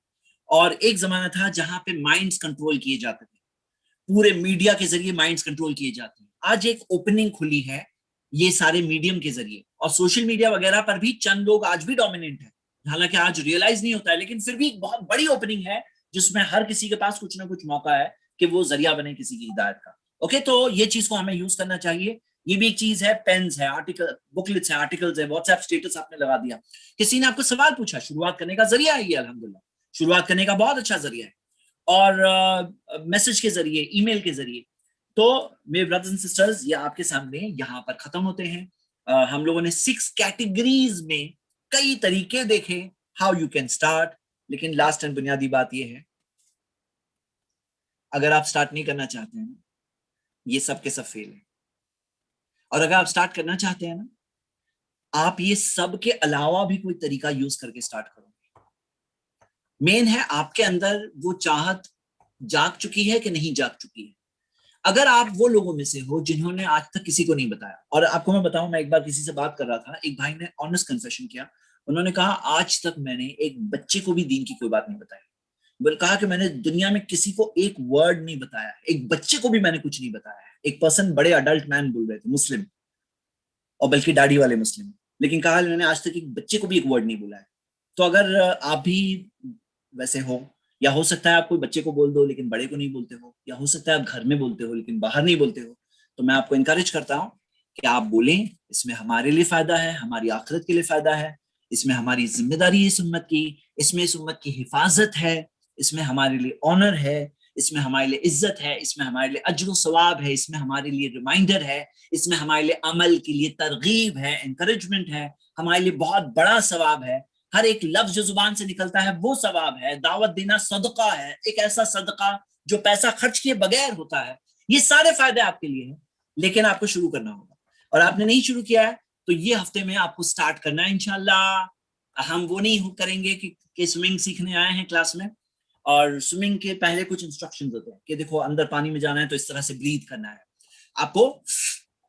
S1: اور ایک زمانہ تھا جہاں پہ مائنڈز کنٹرول کیے جاتے تھے، پورے میڈیا کے ذریعے مائنڈز کنٹرول کیے جاتے ہیں. آج ایک اوپننگ کھلی ہے یہ سارے میڈیم کے ذریعے، اور سوشل میڈیا وغیرہ پر بھی چند لوگ آج بھی ڈومیننٹ ہیں، حالانکہ آج ریئلائز نہیں ہوتا ہے، لیکن پھر بھی ایک بہت بڑی اوپننگ ہے جس میں ہر کسی کے پاس کچھ نہ کچھ موقع ہے کہ وہ ذریعہ بنے کسی کی ہدایت کا. اوکے، تو یہ چیز کو ہمیں یوز کرنا چاہیے. یہ بھی ایک چیز ہے، پینز ہے، آرٹیکل بکلٹس ہیں، آرٹیکلز ہے، واٹس ایپ اسٹیٹس آپ نے لگا دیا، کسی نے آپ کو سوال پوچھا، شروعات کرنے کا ذریعہ ہے یہ، الحمدللہ شروعات کرنے کا بہت اچھا ذریعہ ہے. اور میسج کے ذریعے، ای میل کے ذریعے. تو میرے برادرز اینڈ سسٹرز، یہ آپ کے سامنے یہاں پر ختم ہوتے ہیں. ہم لوگوں نے 6 کیٹیگریز میں کئی طریقے دیکھے ہاؤ یو کین اسٹارٹ، لیکن لاسٹ اینڈ بنیادی بات یہ ہے، اگر آپ اسٹارٹ نہیں کرنا چاہتے ہیں یہ سب کے سب فیل ہیں. اور اگر آپ اسٹارٹ کرنا چاہتے ہیں نا، آپ یہ سب کے علاوہ بھی کوئی طریقہ یوز کر کے اسٹارٹ کرو گے. مین ہے آپ کے اندر وہ چاہت جاگ چکی ہے کہ نہیں جاگ چکی ہے. اگر آپ وہ لوگوں میں سے ہو جنہوں نے آج تک کسی کو نہیں بتایا، اور آپ کو میں بتاؤں، میں ایک بار کسی سے بات کر رہا تھا، ایک بھائی نے آنیسٹ کنفیشن کیا. انہوں نے کہا آج تک میں نے ایک بچے کو بھی دین کی کوئی بات نہیں بتائی. کہا کہ میں نے دنیا میں کسی کو ایک ورڈ نہیں بتایا، ایک بچے کو بھی میں نے کچھ نہیں بتایا ہے. ایک پرسن، بڑے اڈلٹ مین بول رہے تھے، مسلم، اور بلکہ داڑھی والے مسلم، لیکن کہا میں نے آج تک ایک بچے کو بھی ایک ورڈ نہیں بولا ہے. تو اگر آپ بھی ویسے ہو، یا ہو سکتا ہے آپ کوئی بچے کو بول دو لیکن بڑے کو نہیں بولتے ہو، یا ہو سکتا ہے آپ گھر میں بولتے ہو لیکن باہر نہیں بولتے ہو، تو میں آپ کو انکریج کرتا ہوں کہ آپ بولیں. اس میں ہمارے لیے فائدہ ہے، ہماری آخرت کے لیے فائدہ ہے، اس میں ہماری ذمہ داری ہے اس امت کی، اس میں اس امت کی حفاظت ہے، اس میں ہمارے لیے آنر ہے، اس میں ہمارے لیے عزت ہے، اس میں ہمارے لیے اجر و ثواب ہے، اس میں ہمارے لیے ریمائنڈر ہے، اس میں ہمارے لیے عمل کے لیے ترغیب ہے، انکریجمنٹ ہے، ہمارے لیے بہت بڑا ثواب ہے. ہر ایک لفظ جو زبان سے نکلتا ہے وہ ثواب ہے. دعوت دینا صدقہ ہے، ایک ایسا صدقہ جو پیسہ خرچ کیے بغیر ہوتا ہے. یہ سارے فائدے آپ کے لیے ہیں، لیکن آپ کو شروع کرنا ہوگا، اور آپ نے نہیں شروع کیا ہے تو یہ ہفتے میں آپ کو سٹارٹ کرنا ہے انشاءاللہ. ہم وہ نہیں کریں گے کہ سوئمنگ سیکھنے آئے ہیں کلاس میں، اور سوئمنگ کے پہلے کچھ انسٹرکشنز ہوتے ہیں کہ دیکھو اندر پانی میں جانا ہے تو اس طرح سے بریتھ کرنا ہے، آپ کو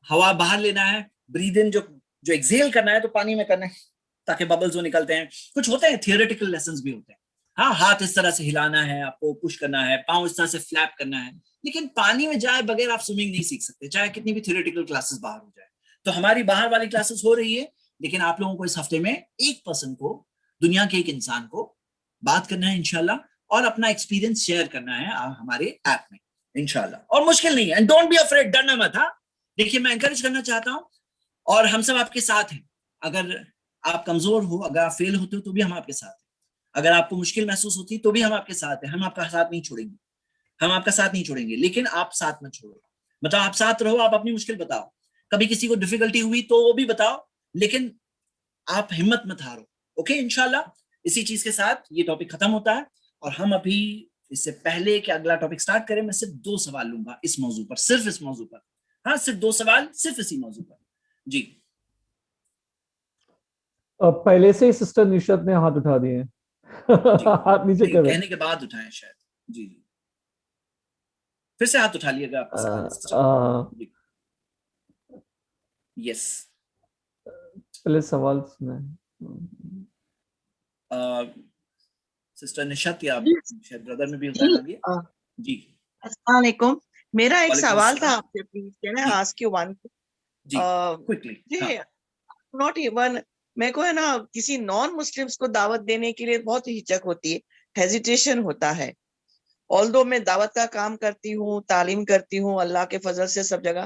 S1: ہوا باہر لینا ہے، بریتھ ان جو ایکسیل کرنا ہے تو پانی میں کرنا ہے تاکہ ببلز وہ نکلتے ہیں. کچھ ہوتے ہیں تھیوریٹیکل لیسنز بھی ہوتے ہیں، ہاں ہاتھ اس طرح سے ہلانا ہے، آپ کو پش کرنا ہے، پاؤں اس طرح سے فلیپ کرنا ہے، لیکن پانی میں جائے بغیر آپ سوئمنگ نہیں سیکھ سکتے، چاہے کتنی بھی تھیوریٹیکل کلاسز باہر ہو جائے. تو ہماری باہر والی کلاسز ہو رہی ہے، لیکن آپ لوگوں کو اس ہفتے میں ایک پرسن کو، دنیا کے ایک انسان کو بات کرنا ہے انشاءاللہ، اور اپنا ایکسپیرینس شیئر کرنا ہے ہمارے ایپ میں انشاءاللہ. اور مشکل نہیں ہے، اینڈ ڈونٹ بی افریڈ، ڈرنا مت. ہاں دیکھیے، میں انکریج کرنا چاہتا ہوں، اور ہم سب آپ کے ساتھ ہیں. اگر آپ کمزور ہو، اگر آپ فیل ہوتے ہو تو بھی ہم آپ کے ساتھ ہیں، اگر آپ کو مشکل محسوس ہوتی تو بھی ہم آپ کے ساتھ ہیں. ہم آپ کا ساتھ نہیں چھوڑیں گے، ہم آپ کا ساتھ نہیں چھوڑیں گے، لیکن آپ ساتھ مت چھوڑو. مطلب آپ ساتھ رہو، آپ اپنی مشکل بتاؤ، کبھی کسی کو ڈیفیکلٹی ہوئی تو وہ بھی بتاؤ، لیکن آپ ہمت مت ہارو. اوکے، انشاءاللہ اسی چیز کے ساتھ یہ ٹاپک ختم ہوتا ہے. اور ہم ابھی اس سے پہلے کہ اگلا ٹاپک سٹارٹ کریں، میں صرف 2 سوال لوں گا اس موضوع پر، صرف اس موضوع پر. ہاں صرف 2 سوال، صرف اسی موضوع پر. جی
S2: پہلے سے ہی سسٹر نشرت نے ہاتھ اٹھا دیے ہیں، ہاتھ نیچے کریں،
S1: کہنے کے بعد اٹھائیں شاید. جی جی پھر سے ہاتھ اٹھا لیے اگر آپ کا سوال ہے. یس،
S2: پہلے سوال سنیں.
S1: سسٹر نشرت، یا شاید بردر میں بھی ہوتا ہے. جی
S12: السلام علیکم. میرا ایک سوال تھا آپ سے، please can I ask you one? جی ناٹ ایون، میرے کو ہے نا کسی نان مسلمس کو دعوت دینے کے لیے بہت ہچک ہوتی ہے، ہیزیٹیشن ہوتا ہے. آلدو میں دعوت کا کام کرتی ہوں، تعلیم کرتی ہوں اللہ کے فضل سے سب جگہ،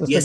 S2: Yes.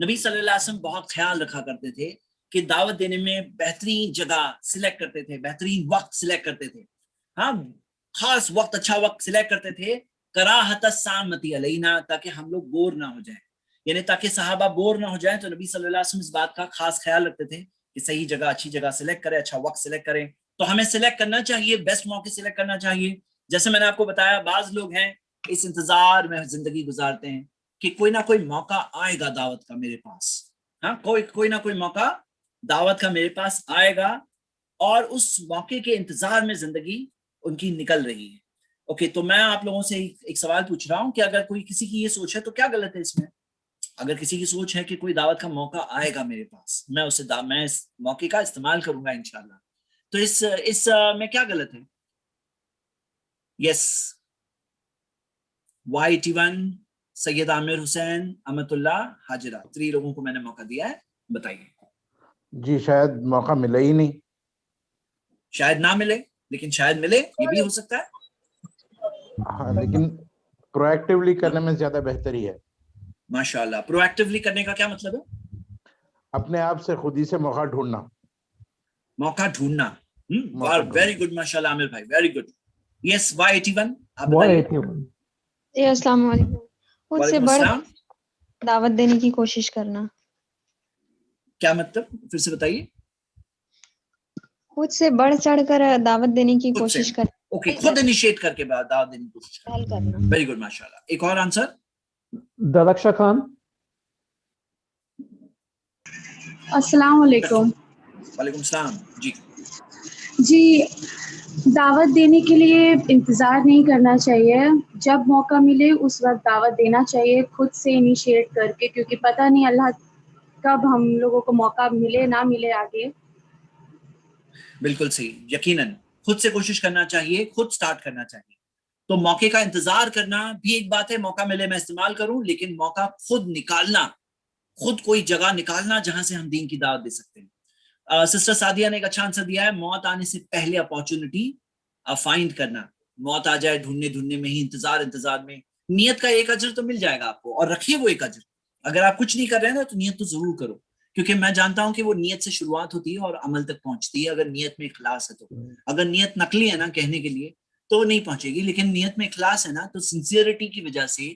S1: نبی صلی اللہ علیہ وسلم بہت خیال رکھا کرتے تھے کہ دعوت دینے میں بہترین جگہ سلیکٹ کرتے تھے, بہترین وقت سلیکٹ کرتے تھے, ہاں خاص وقت, اچھا وقت سلیکٹ کرتے تھے, کراہت السامتی علینا, تاکہ ہم لوگ بور نہ ہو جائیں, یعنی تاکہ صحابہ بور نہ ہو جائیں. تو نبی صلی اللہ علیہ وسلم اس بات کا خاص خیال رکھتے تھے کہ صحیح جگہ, اچھی جگہ سلیکٹ کرے, اچھا وقت سلیکٹ کریں. تو ہمیں سلیکٹ کرنا چاہیے, بیسٹ موقع سلیکٹ کرنا چاہیے. جیسے میں نے آپ کو بتایا, بعض لوگ ہیں اس انتظار میں زندگی گزارتے ہیں کہ کوئی نہ کوئی موقع آئے گا دعوت کا میرے پاس, ہاں کوئی نہ کوئی موقع دعوت کا میرے پاس آئے گا, اور اس موقع کے انتظار میں زندگی ان کی نکل رہی ہے. اوکے, تو میں آپ لوگوں سے ایک سوال پوچھ رہا ہوں کہ اگر کوئی کسی کی یہ سوچ ہے تو کیا غلط ہے اس میں؟ اگر کسی کی سوچ ہے کہ کوئی دعوت کا موقع آئے گا میرے پاس, میں اس موقع کا استعمال کروں گا انشاءاللہ, تو اس میں کیا غلط ہے؟ یس, Y81, سید عامر حسین, امت اللہ, حاجرہ, 3 لوگوں کو میں نے موقع دیا ہے, بتائیے.
S4: جی شاید موقع ملے ہی نہیں.
S1: شاید نہ ملے, لیکن شاید ملے, یہ بھی ہو سکتا ہے.
S4: ہاں, لیکن پرو ایکٹیولی کرنے میں زیادہ بہتری ہے.
S1: ماشاءاللہ, پرو ایکٹیولی کرنے کا کیا مطلب ہے؟
S4: اپنے آپ سے خود ہی سے موقع ڈھونڈنا.
S1: موقع ڈھونڈنا, ویری گڈ, ماشاءاللہ عامر بھائی, ویری گڈ. یس, Y81, آپ بتائیے.
S13: جی السلام علیکم. خود سے بڑھ دعوت دینے کی کوشش کرنا.
S1: کیا مطلب, پھر سے بتائیے.
S13: خود سے بڑھ چڑھ کر دعوت دینے کی کوشش کرنا.
S1: اوکے, خود انیشیٹ کر کے دعوت دینے کی کوشش کرنا. ویری گڈ, ماشاءاللہ. ایک اور آنسر.
S2: درخشا خان.
S14: السلام علیکم.
S1: وعلیکم السلام.
S14: جی, دعوت دینے کے لیے انتظار نہیں کرنا چاہیے, جب موقع ملے اس وقت دعوت دینا چاہیے خود سے انیشیٹ کر کے, کیونکہ پتہ نہیں اللہ کب ہم لوگوں کو موقع ملے نہ ملے آگے.
S1: بالکل صحیح, یقیناً خود سے کوشش کرنا چاہیے, خود سٹارٹ کرنا چاہیے. تو موقع کا انتظار کرنا بھی ایک بات ہے, موقع ملے میں استعمال کروں, لیکن موقع خود نکالنا, خود کوئی جگہ نکالنا جہاں سے ہم دین کی دعوت دے سکتے ہیں. سسٹر سعدیہ نے ایک اچھا آنسر دیا ہے, موت آنے سے پہلے اپارچونٹی فائنڈ کرنا. موت آ جائے ڈھونڈنے میں ہی, انتظار میں. نیت کا ایک اجر تو مل جائے گا آپ کو, اور رکھیے وہ ایک اجر. اگر آپ کچھ نہیں کر رہے ہیں نا تو نیت تو ضرور کرو, کیونکہ میں جانتا ہوں کہ وہ نیت سے شروعات ہوتی ہے اور عمل تک پہنچتی ہے, اگر نیت میں اخلاص ہے تو. اگر نیت نقلی ہے نا کہنے کے لیے تو نہیں پہنچے گی, لیکن نیت میں اخلاص ہے نا تو سنسیئرٹی کی وجہ سے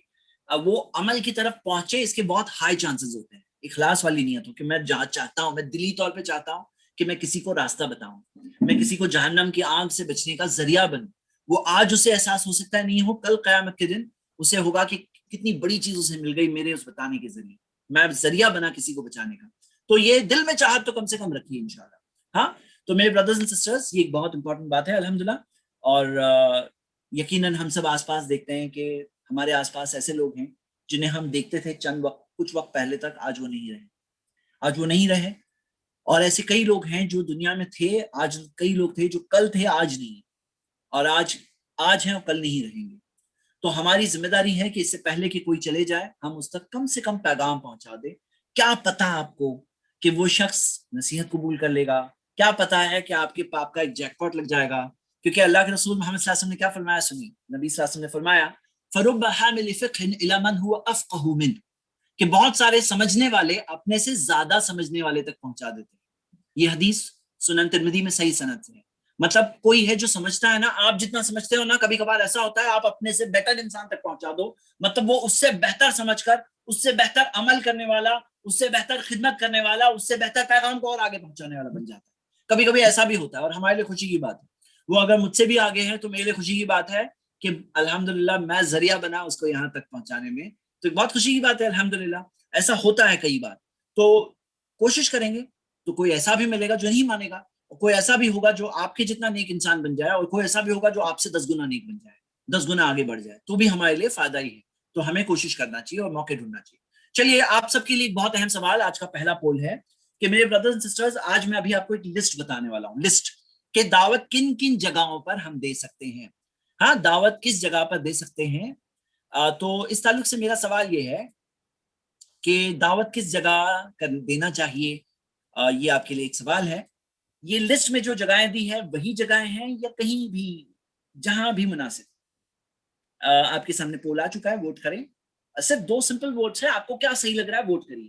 S1: وہ عمل کی طرف پہنچے, اس کے بہت ہائی چانسز ہوتے ہیں. اخلاص والی نیت ہو کہ میں چاہتا ہوں, میں دلی طور پہ چاہتا ہوں کہ میں کسی کو راستہ بتاؤں, میں کسی کو جہنم کی آگ سے بچنے کا ذریعہ بنوں. وہ آج اسے احساس ہو سکتا ہے نہیں ہو, کل قیامت کے دن اسے ہوگا کہ کتنی بڑی چیز اسے مل گئی میرے اس بتانے کے ذریعے, میں ذریعہ بنا کسی کو بچانے کا. تو یہ دل میں چاہت تو کم سے کم رکھیے انشاءاللہ. ہاں, تو میرے بردرز اینڈ سسٹرز, یہ ایک بہت امپورٹنٹ بات ہے الحمدللہ. اور یقیناً ہم سب آس پاس دیکھتے ہیں کہ ہمارے آس پاس ایسے لوگ ہیں جنہیں ہم دیکھتے تھے کچھ وقت پہلے تک, آج وہ نہیں رہے. اور ایسے کئی لوگ ہیں جو دنیا میں تھے, آج کئی لوگ تھے جو کل تھے آج نہیں, اور آج ہیں اور کل نہیں رہیں گے. تو ہماری ذمہ داری ہے کہ اس سے پہلے کہ کوئی چلے جائے ہم اس تک کم سے کم پیغام پہنچا دیں. کیا پتا آپ کو کہ وہ شخص نصیحت قبول کر لے گا, کیا پتا ہے کہ آپ کے پاپ کا ایک جیک پاٹ لگ جائے گا. کیونکہ اللہ کے رسول محمد صلی اللہ علیہ وسلم نے کیا فرمایا, سنی, نبی صلی اللہ علیہ وسلم نے فرمایا فَرُبَّ حَامِلِ فِقْهٍ إِلَى مَنْ هُوَ أَفْقَهُ مِنْهُ, کہ بہت سارے سمجھنے والے اپنے سے زیادہ سمجھنے والے تک پہنچا دیتے ہیں. یہ حدیث سنن ترمذی میں صحیح سند سے ہے. مطلب کوئی ہے جو سمجھتا ہے نا, آپ جتنا سمجھتے ہو نا, کبھی کبھار ایسا ہوتا ہے آپ اپنے سے بیٹر انسان تک پہنچا دو, مطلب وہ اس سے بہتر سمجھ کر, اس سے بہتر عمل کرنے والا, اس سے بہتر خدمت کرنے والا, اس سے بہتر پیغام کو اور آگے پہنچانے والا بن جاتا ہے. کبھی کبھی ایسا بھی ہوتا ہے, اور ہمارے لیے خوشی کی بات ہے. وہ اگر مجھ سے بھی آگے ہے تو میرے لیے خوشی کی بات ہے کہ الحمدللہ میں ذریعہ بنا اس کو یہاں تک پہنچانے میں, تو ایک بہت خوشی کی بات ہے الحمدللہ. ایسا ہوتا ہے کئی بار, تو کوشش کریں گے تو کوئی ایسا بھی ملے گا جو نہیں مانے گا, اور کوئی ایسا بھی ہوگا جو آپ کے جتنا نیک انسان بن جائے, اور کوئی ایسا بھی ہوگا جو آپ سے 10 گنا نیک بن جائے, 10 گنا آگے بڑھ جائے, تو بھی ہمارے لیے فائدہ ہی ہے. تو ہمیں کوشش کرنا چاہیے اور موقع ڈھونڈنا چاہیے. چلیے, آپ سب کے لیے بہت اہم سوال, آج کا پہلا پول ہے کہ میرے بردرز اینڈ سسٹرز, آج میں ابھی آپ کو ایک لسٹ بتانے والا ہوں, لسٹ کہ دعوت کن کن جگہوں پر ہم دے سکتے ہیں. ہاں, دعوت کس جگہ پر دے سکتے ہیں. تو اس تعلق سے میرا سوال یہ ہے کہ دعوت کس جگہ دینا چاہیے, یہ آپ کے لیے ایک سوال ہے. یہ لسٹ میں جو جگہیں دی ہے وہی جگہیں ہیں یا کہیں بھی جہاں بھی مناسب. آپ کے سامنے پول آ چکا ہے, ووٹ کریں. صرف 2 سمپل ووٹس ہیں, آپ کو کیا صحیح لگ رہا ہے ووٹ کریے.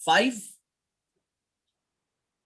S1: 5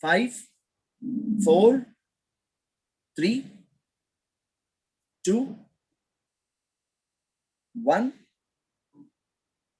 S1: 5 4 3 2 1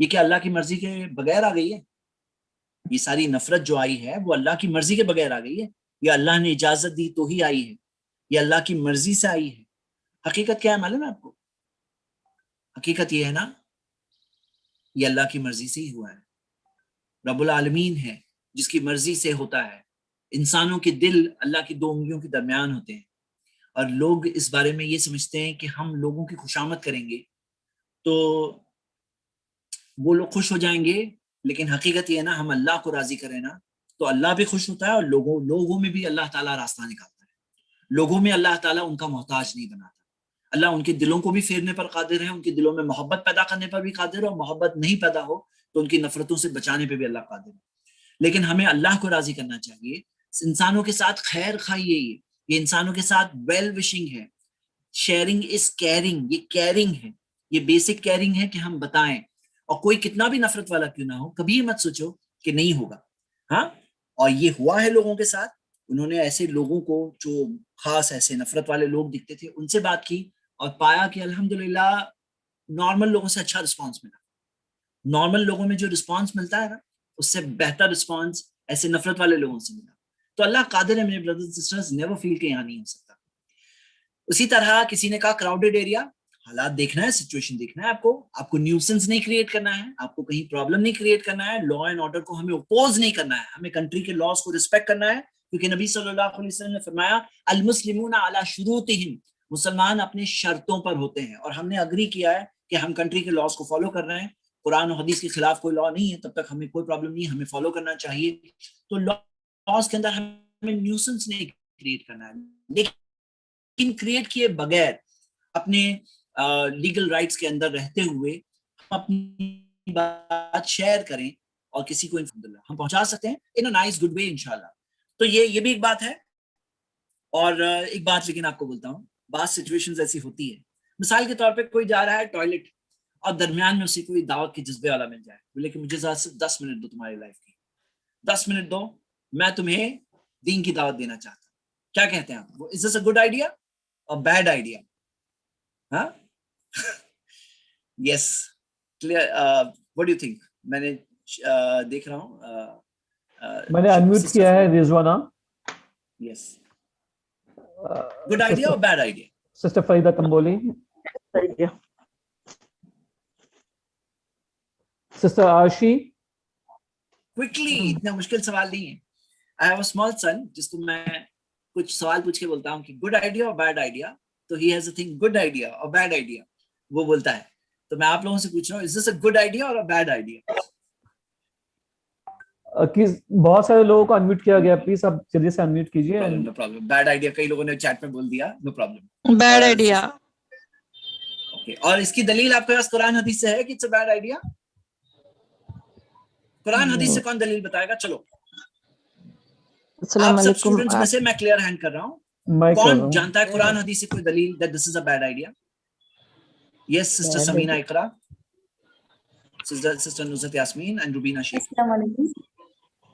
S1: یہ کہ اللہ کی مرضی کے بغیر آ گئی ہے؟ یہ ساری نفرت جو آئی ہے وہ اللہ کی مرضی کے بغیر آ گئی ہے یا اللہ نے اجازت دی تو ہی آئی ہے؟ یہ اللہ کی مرضی سے آئی ہے؟ حقیقت کیا ہے معلوم ہے آپ کو؟ حقیقت یہ ہے نا، یہ اللہ کی مرضی سے ہی ہوا ہے. رب العالمین ہے جس کی مرضی سے ہوتا ہے. انسانوں کے دل اللہ کی 2 انگلیوں کے درمیان ہوتے ہیں، اور لوگ اس بارے میں یہ سمجھتے ہیں کہ ہم لوگوں کی خوشامد کریں گے تو وہ لوگ خوش ہو جائیں گے، لیکن حقیقت یہ ہے نا، ہم اللہ کو راضی کریں نا تو اللہ بھی خوش ہوتا ہے، اور لوگوں میں بھی اللہ تعالیٰ راستہ نکالتا ہے. لوگوں میں اللہ تعالیٰ ان کا محتاج نہیں بناتا. اللہ ان کے دلوں کو بھی پھیرنے پر قادر ہے، ان کے دلوں میں محبت پیدا کرنے پر بھی قادر ہے، اور محبت نہیں پیدا ہو تو ان کی نفرتوں سے بچانے پہ بھی اللہ قادر ہے. لیکن ہمیں اللہ کو راضی کرنا چاہیے. انسانوں کے ساتھ خیر خواہی یہ انسانوں کے ساتھ ویل وشنگ ہے. شیئرنگ از کیئرنگ، یہ کیئرنگ ہے، یہ بیسک کیئرنگ ہے کہ ہم بتائیں. اور کوئی کتنا بھی نفرت والا کیوں نہ ہو، کبھی مت سوچو کہ نہیں ہوگا. ہاں، اور یہ ہوا ہے لوگوں کے ساتھ. انہوں نے ایسے لوگوں کو جو خاص ایسے نفرت والے لوگ دکھتے تھے ان سے بات کی اور پایا کہ الحمدللہ نارمل لوگوں سے اچھا رسپانس ملا. نارمل لوگوں میں جو رسپانس ملتا ہے نا، اس سے بہتر رسپانس ایسے نفرت والے لوگوں سے ملا. تو اللہ قادر ہے میرے بردرز سسٹرز، نیور فیل کہ یہاں نہیں ہو سکتا. اسی طرح کسی نے کہا کراؤڈیڈ ایریا، حالات دیکھنا ہے، سچویشن دیکھنا ہے. آپ کو نیوسنس نہیں کریٹ کرنا ہے، آپ کو کہیں پرابلم نہیں کریٹ کرنا ہے. لا اینڈ آرڈر کو ہمیں اپوز نہیں کرنا ہے، ہمیں کنٹری کے لاز کو رسپیکٹ کرنا ہے، کیونکہ نبی صلی اللہ علیہ وسلم نے فرمایا المسلمون علی شروطہم، مسلمان اپنے شرطوں پر ہوتے ہیں. اور ہم نے اگری کیا ہے کہ ہم کنٹری کے لاز کو فالو کر رہے ہیں. قرآن و حدیث کے خلاف کوئی لا نہیں ہے، تب تک ہمیں کوئی پرابلم نہیں ہے، ہمیں فالو کرنا چاہیے. تو لاز کے اندر ہمیں نیوسنس نہیں کریٹ کرنا ہے، لیکن کریٹ کیے بغیر اپنے لیگل رائٹس کے اندر رہتے ہوئے ہم اپنی بات شیئر کریں اور کسی کو ہم پہنچا سکتے ہیں ان اے نائس گڈ وے انشاءاللہ. تو یہ بھی ایک بات ہے. اور ایک بات لیکن آپ کو بولتا ہوں، بعض سچویشنز ایسی ہوتی ہے، مثال کے طور پہ کوئی جا رہا ہے ٹوائلٹ اور درمیان میں اسے کوئی دعوت کے جذبے والا مل جائے، بولے کہ مجھے 10 منٹ دو تمہاری لائف کی، 10 منٹ دو، میں تمہیں دین کی دعوت دینا چاہتا ہوں. کیا کہتے ہیں آپ؟ Is this a good idea اور بیڈ آئیڈیا؟ ہاں yes clear. What do you think? میں نے دیکھ رہا ہوں
S2: میں نے انمیوٹ کیا ہے رضوانہ.
S1: یس، گڈ آئیڈیا اور bad idea?
S2: Sister Farida Kamboli. Sister Ashi.
S1: Quickly, اتنا مشکل سوال نہیں ہے. آئی ہیو اے اسمال سن جس کو میں کچھ سوال پوچھ کے بولتا ہوں کہ گڈ آئیڈیا اور بیڈ آئیڈیا، تو he has a thing good idea اور بیڈ آئیڈیا، وہ بولتا ہے. تو میں آپ لوگوں سے پوچھ رہا ہوں، از دس اے گڈ آئیڈیا اور بیڈ آئیڈیا؟
S2: بہت سارے لوگوں کو انمیوٹ کیا گیا، پلیز آپ جلدی سے انمیوٹ کیجیے.
S1: No problem. بیڈ آئیڈیا کئی لوگوں نے چیٹ میں بول دیا، no problem.
S13: Bad idea.
S1: Okay, اور اس کی دلیل آپ کے پاس قرآن حدیث سے ہے کہ اٹس اے بیڈ آئیڈیا؟ قرآن حدیث سے کون دلیل بتائے گا؟ چلو
S13: السلام
S1: آپ سب
S13: علیکم.
S1: اسٹوڈنٹس میں سے میں کلیئر ہینڈ کر رہا ہوں، کون جانتا ہے قرآن حدیث سے کوئی دلیل that this is a bad idea؟ Yes, Sister Samina Iqra, Sister Nusrat Yasmin and Rubina Sheikh.
S6: السلام علیکم.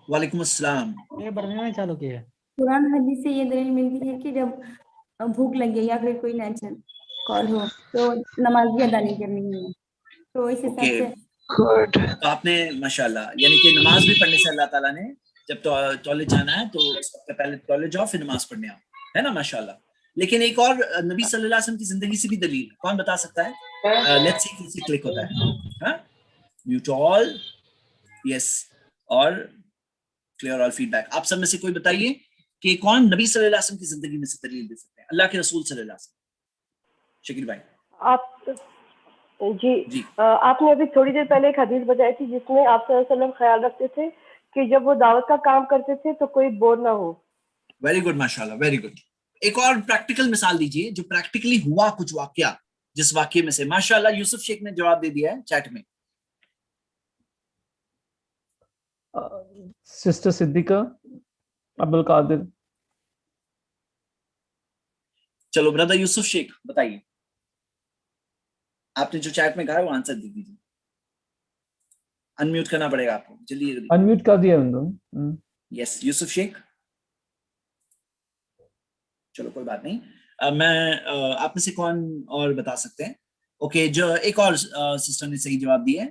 S1: وعلیکم السلام.
S6: قرآن حدیث سے یہ دلیل ملتی ہے کہ جب بھوک لگے یا پھر کوئی نیچرل کال ہو تو نماز بھی ادا نہیں کرنی ہے. تو اس حساب سے
S1: تو آپ نے ماشاءاللہ، یعنی کہ نماز بھی پڑھنے سے اللہ تعالیٰ نے جب ٹوائلٹ جانا ہے تو اس وقت پہلے ٹوائلٹ جاؤ پھر نماز پڑھنے آؤ، ہے نا؟ ماشاءاللہ. لیکن ایک اور نبی صلی اللہ علیہ وسلم کی زندگی سے بھی دلیل ہے، کون بتا سکتا ہے؟ لیٹس سی کیسے کلک ہوتا ہے. ہاں، میوٹ آل، یس، اور کلیئر آل فیڈ بیک. آپ سب میں سے کوئی بتائیے کہ کون نبی صلی اللہ علیہ وسلم کی زندگی میں سے دلیل دے سکتے ہیں، اللہ کے رسول صلی اللہ علیہ وسلم؟ شکیل بھائی.
S7: جی آپ نے ابھی تھوڑی دیر پہلے ایک حدیث بتائی تھی جس میں آپ صلی اللہ علیہ وسلم خیال رکھتے تھے کہ جب وہ دعوت کا کام کرتے تھے تو کوئی بور نہ ہو.
S1: ویری گڈ، ماشاءاللہ، ویری گڈ. ایک اور پریکٹیکل مثال دیجیے جو پریکٹیکلی ہوا، کچھ واقعہ جس واقعے میں سے. ماشاءاللہ یوسف شیخ نے جواب دے دیا ہے چیٹ میں.
S2: سسٹر صدیقہ عبدالقادر.
S1: چلو بردر یوسف شیخ بتائیے، آپ نے جو چیٹ میں کہا ہے وہ آنسر دے دیجیے. انمیوٹ کرنا پڑے گا آپ کو، جلدی جلدی.
S2: انمیوٹ کر دیا انہوں.
S1: یس، یوسف شیخ. چلو کوئی بات نہیں. میں آپ میں سے کون اور بتا سکتے ہیں؟ اوکے، جو ایک اور سسٹر نے صحیح جواب دیا ہے،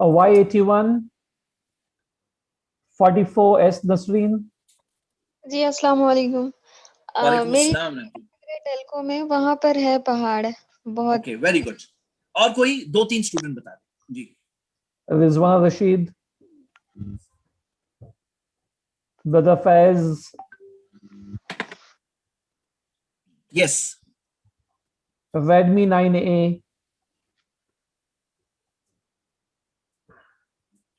S2: Y81 44S Nasreen।
S13: جی السلام علیکم.
S1: وعلیکم
S13: میری
S1: السلام.
S13: ٹیلکو میں وہاں پر ہے پہاڑ بہت.
S1: Okay very good. اور کوئی 2-3 اسٹوڈنٹ بتا دیں. جی
S2: رضوان رشید, برادر فیض.
S1: یس.
S2: Redmi 9A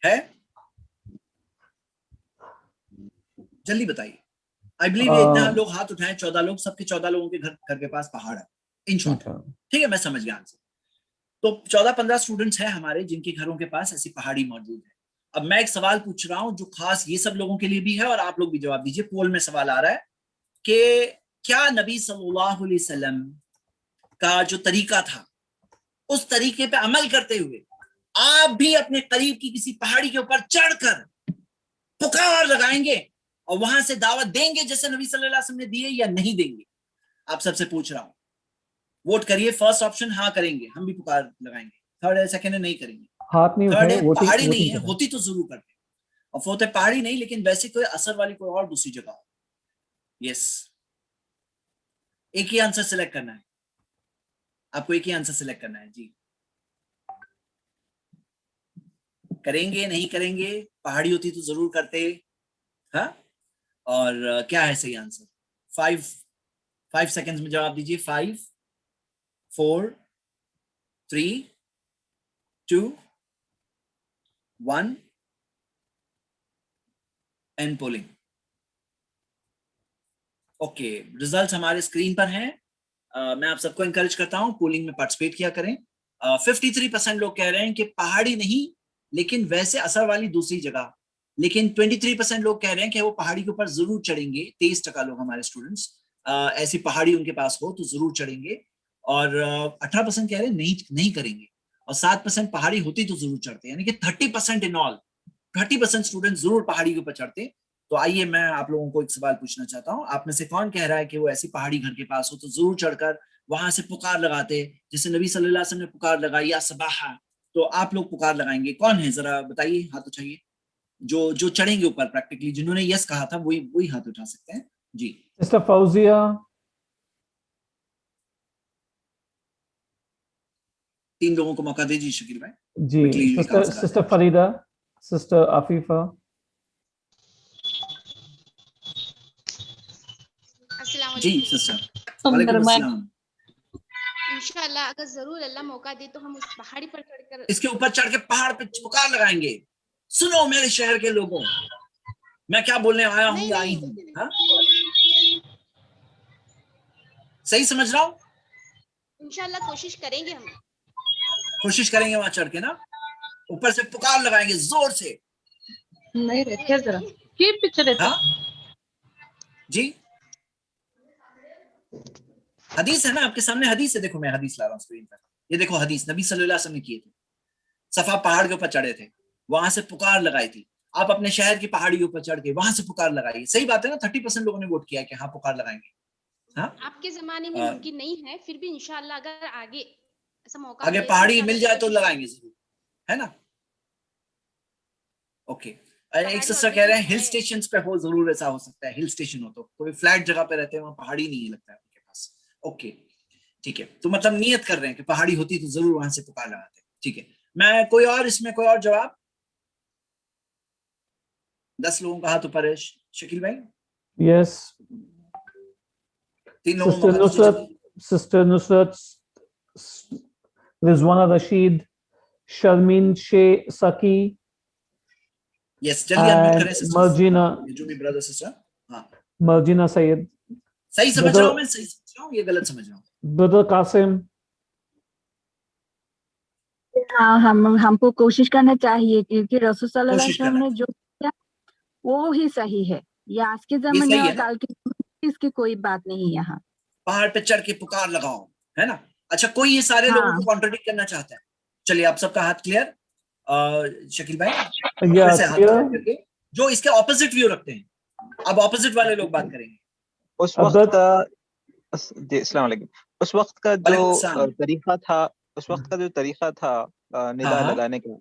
S1: ہے, جلدی بتائیے. آئی بلیو یہ اتنا لوگ ہاتھ اٹھائیں, 14 لوگ, سب کے 14 لوگوں کے گھر کے پاس پہاڑ ہے. ان شارٹ ٹھیک ہے, میں سمجھ گیا آنسر. تو 14-15 اسٹوڈنٹس ہیں ہمارے جن کے گھروں کے پاس ایسی پہاڑی موجود ہے. اب میں ایک سوال پوچھ رہا ہوں جو خاص یہ سب لوگوں کے لیے بھی ہے, اور آپ لوگ بھی جواب دیجئے. پول میں سوال آ رہا ہے کہ کیا نبی صلی اللہ علیہ وسلم کا جو طریقہ تھا اس طریقے پہ عمل کرتے ہوئے آپ بھی اپنے قریب کی کسی پہاڑی کے اوپر چڑھ کر پکار لگائیں گے اور وہاں سے دعوت دیں گے جیسے نبی صلی اللہ علیہ وسلم نے دیے, یا نہیں دیں گے؟ آپ سب سے پوچھ رہا ہوں, ووٹ کریے. فرسٹ آپشن ہاں کریں گے, ہم بھی پکار لگائیں گے. تھرڈ ہے, سیکنڈ ہے, نہیں کریں گے.
S2: ہاتھ نہیں
S1: تھرڈ
S2: اٹھائے,
S1: ہے پہاڑی نہیں ہے, ہوتی تو ضرور کرتے. اور فورتھ ہے پہاڑی نہیں لیکن ویسے کوئی اثر والی کوئی اور دوسری جگہ ہو. یس, ایک ہی آنسر سلیکٹ کرنا ہے آپ کو, ایک ہی آنسر سلیکٹ کرنا ہے. جی کریں گے نہیں کریں گے؟ پہاڑی ہوتی تو ضرور کرتے. ہاں, اور کیا ہے صحیح آنسر؟ 5 سیکنڈز میں جواب دیجیے. 5 4 3 2 1 اینڈ پولنگ. اوکے, ریزلٹس ہمارے اسکرین پر ہیں. میں آپ سب کو انکریج کرتا ہوں پولنگ میں پارٹیسپیٹ کیا کریں. 53% لوگ کہہ رہے ہیں کہ پہاڑی نہیں لیکن ویسے اثر والی دوسری جگہ, لیکن 23% لوگ کہہ رہے ہیں کہ وہ پہاڑی کے اوپر ضرور چڑھیں گے. 23% لوگ ہمارے اسٹوڈنٹس ایسی پہاڑی ان کے پاس ہو تو ضرور چڑھیں گے, اور 18% کہہ رہے ہیں نہیں کریں گے, اور 7% پہاڑی ہوتی تو ضرور چڑھتے. یعنی کہ 30% ان آل 30% اسٹوڈنٹ ضرور پہاڑی کے اوپر چڑھتے. تو آئیے میں آپ لوگوں کو ایک سوال پوچھنا چاہتا ہوں. آپ میں سے کون کہہ رہا ہے کہ وہ ایسی پہاڑی گھر کے پاس ہو تو ضرور چڑھ کر وہاں سے پکار لگاتے جیسے نبی صلی اللہ علیہ وسلم نے پکار لگائی, یا صباحا؟ تو آپ لوگ پکار لگائیں گے. کون ہے ذرا بتائیے, ہاتھ اٹھائیے. جو چڑھیں گے اوپر پریکٹیکلی, جنہوں نے یس کہا تھا وہی ہاتھ اٹھا سکتے ہیں. جی
S2: سسٹر فوزیہ,
S1: 3 لوگوں کو موقع دیجیے شکیل بھائی.
S2: جی سسٹر فریدہ, سسٹر عفیفہ.
S1: جی سسٹر وعلیکم السلام.
S5: انشاءاللہ اگر ضرور اللہ موقع دے تو ہم اس پہاڑی پر چڑھ کر
S1: اس کے اوپر چڑھ کے پہاڑ پہ پکار لگائیں گے. سنو میرے شہر کے لوگوں, میں کیا بولنے آیا ہوں یا آئی ہوں. ہاں صحیح سمجھ رہا ہوں؟
S5: انشاءاللہ کوشش کریں گے, ہم
S1: کوشش کریں گے وہاں چڑھ کے نا اوپر سے پکار لگائیں گے زور سے.
S15: نہیں رہتے ذرا کی پیچھے رہتے.
S1: جی حدیث ہے نا آپ کے سامنے, حدیث ہے. دیکھو میں حدیث لا رہا ہوں اسکرین پر, یہ دیکھو حدیث. نبی صلی اللہ علیہ وسلم نے کیے تھے, صفا پہاڑ کے اوپر چڑھے تھے, وہاں سے پکار لگائی تھی. آپ اپنے شہر کی پہاڑی کے اوپر چڑھ کے وہاں سے پکار لگائیے. صحیح بات ہے نا, 30% لوگوں نے ووٹ کیا کہ ہاں پکار لگائیں گے. ہاں
S5: آپ کے زمانے میں ممکن نہیں ہے, پھر بھی انشاءاللہ اگر آگے ایسا موقع
S1: آگے پہاڑی مل جائے تو لگائیں گے ضرور, ہے نا. اوکے, ایک سسٹر کہہ رہے ہیں ہل اسٹیشنز پہ ہو, ضرور ایسا ہو سکتا ہے. ہل اسٹیشن ہو تو کوئی فلیٹ جگہ پہ رہتے ہیں, وہاں پہاڑی نہیں لگتا ہے ان کے پاس. اوکے ٹھیک ہے, تو مطلب نیت کر رہے ہیں کہ پہاڑی ہوتی تو ضرور وہاں سے پکار لگاتے. ٹھیک ہے, میں کوئی اور اس میں کوئی اور جواب؟ 10 لوگوں کا ہاتھ اوپر ہے. شکیل بھائی.
S2: یس.
S1: 3 لوگوں
S2: سسٹر نصرت, رضوانہ رشید, شرمین شیخ سکی.
S1: یس جلدی انمیوٹ کریں سسٹر.
S2: مرجینا,
S1: جو بھی برادر سسٹر. ہاں
S2: مرجینا سید.
S1: صحیح سمجھ رہا ہوں میں, صحیح سمجھ رہا ہوں یہ غلط سمجھ رہا ہوں؟
S2: برادر قاسم.
S8: ہاں ہم کو کوشش کرنا چاہیے کیونکہ رسول صلی اللہ علیہ وسلم نے جو کیا وہ ہی صحیح ہے. یہ آج کے زمانے اور کل کے اس کی کوئی بات نہیں. یہاں
S1: پہاڑ پہ چڑھ کے پکار لگاؤ, ہے نا. اچھا کوئی یہ سارے لوگوں کو کانٹرڈکٹ کرنا چاہتا ہے؟ چلیے آپ سب کا ہاتھ کلیئر. شکیل بھائی جو اس کے اپوزٹ ویو رکھتے ہیں, اب اپوزٹ والے لوگ بات کریں گے.
S16: اس وقت جی السلام علیکم. اس وقت کا جو طریقہ تھا, اس وقت کا جو طریقہ تھا ندا لگانے کا,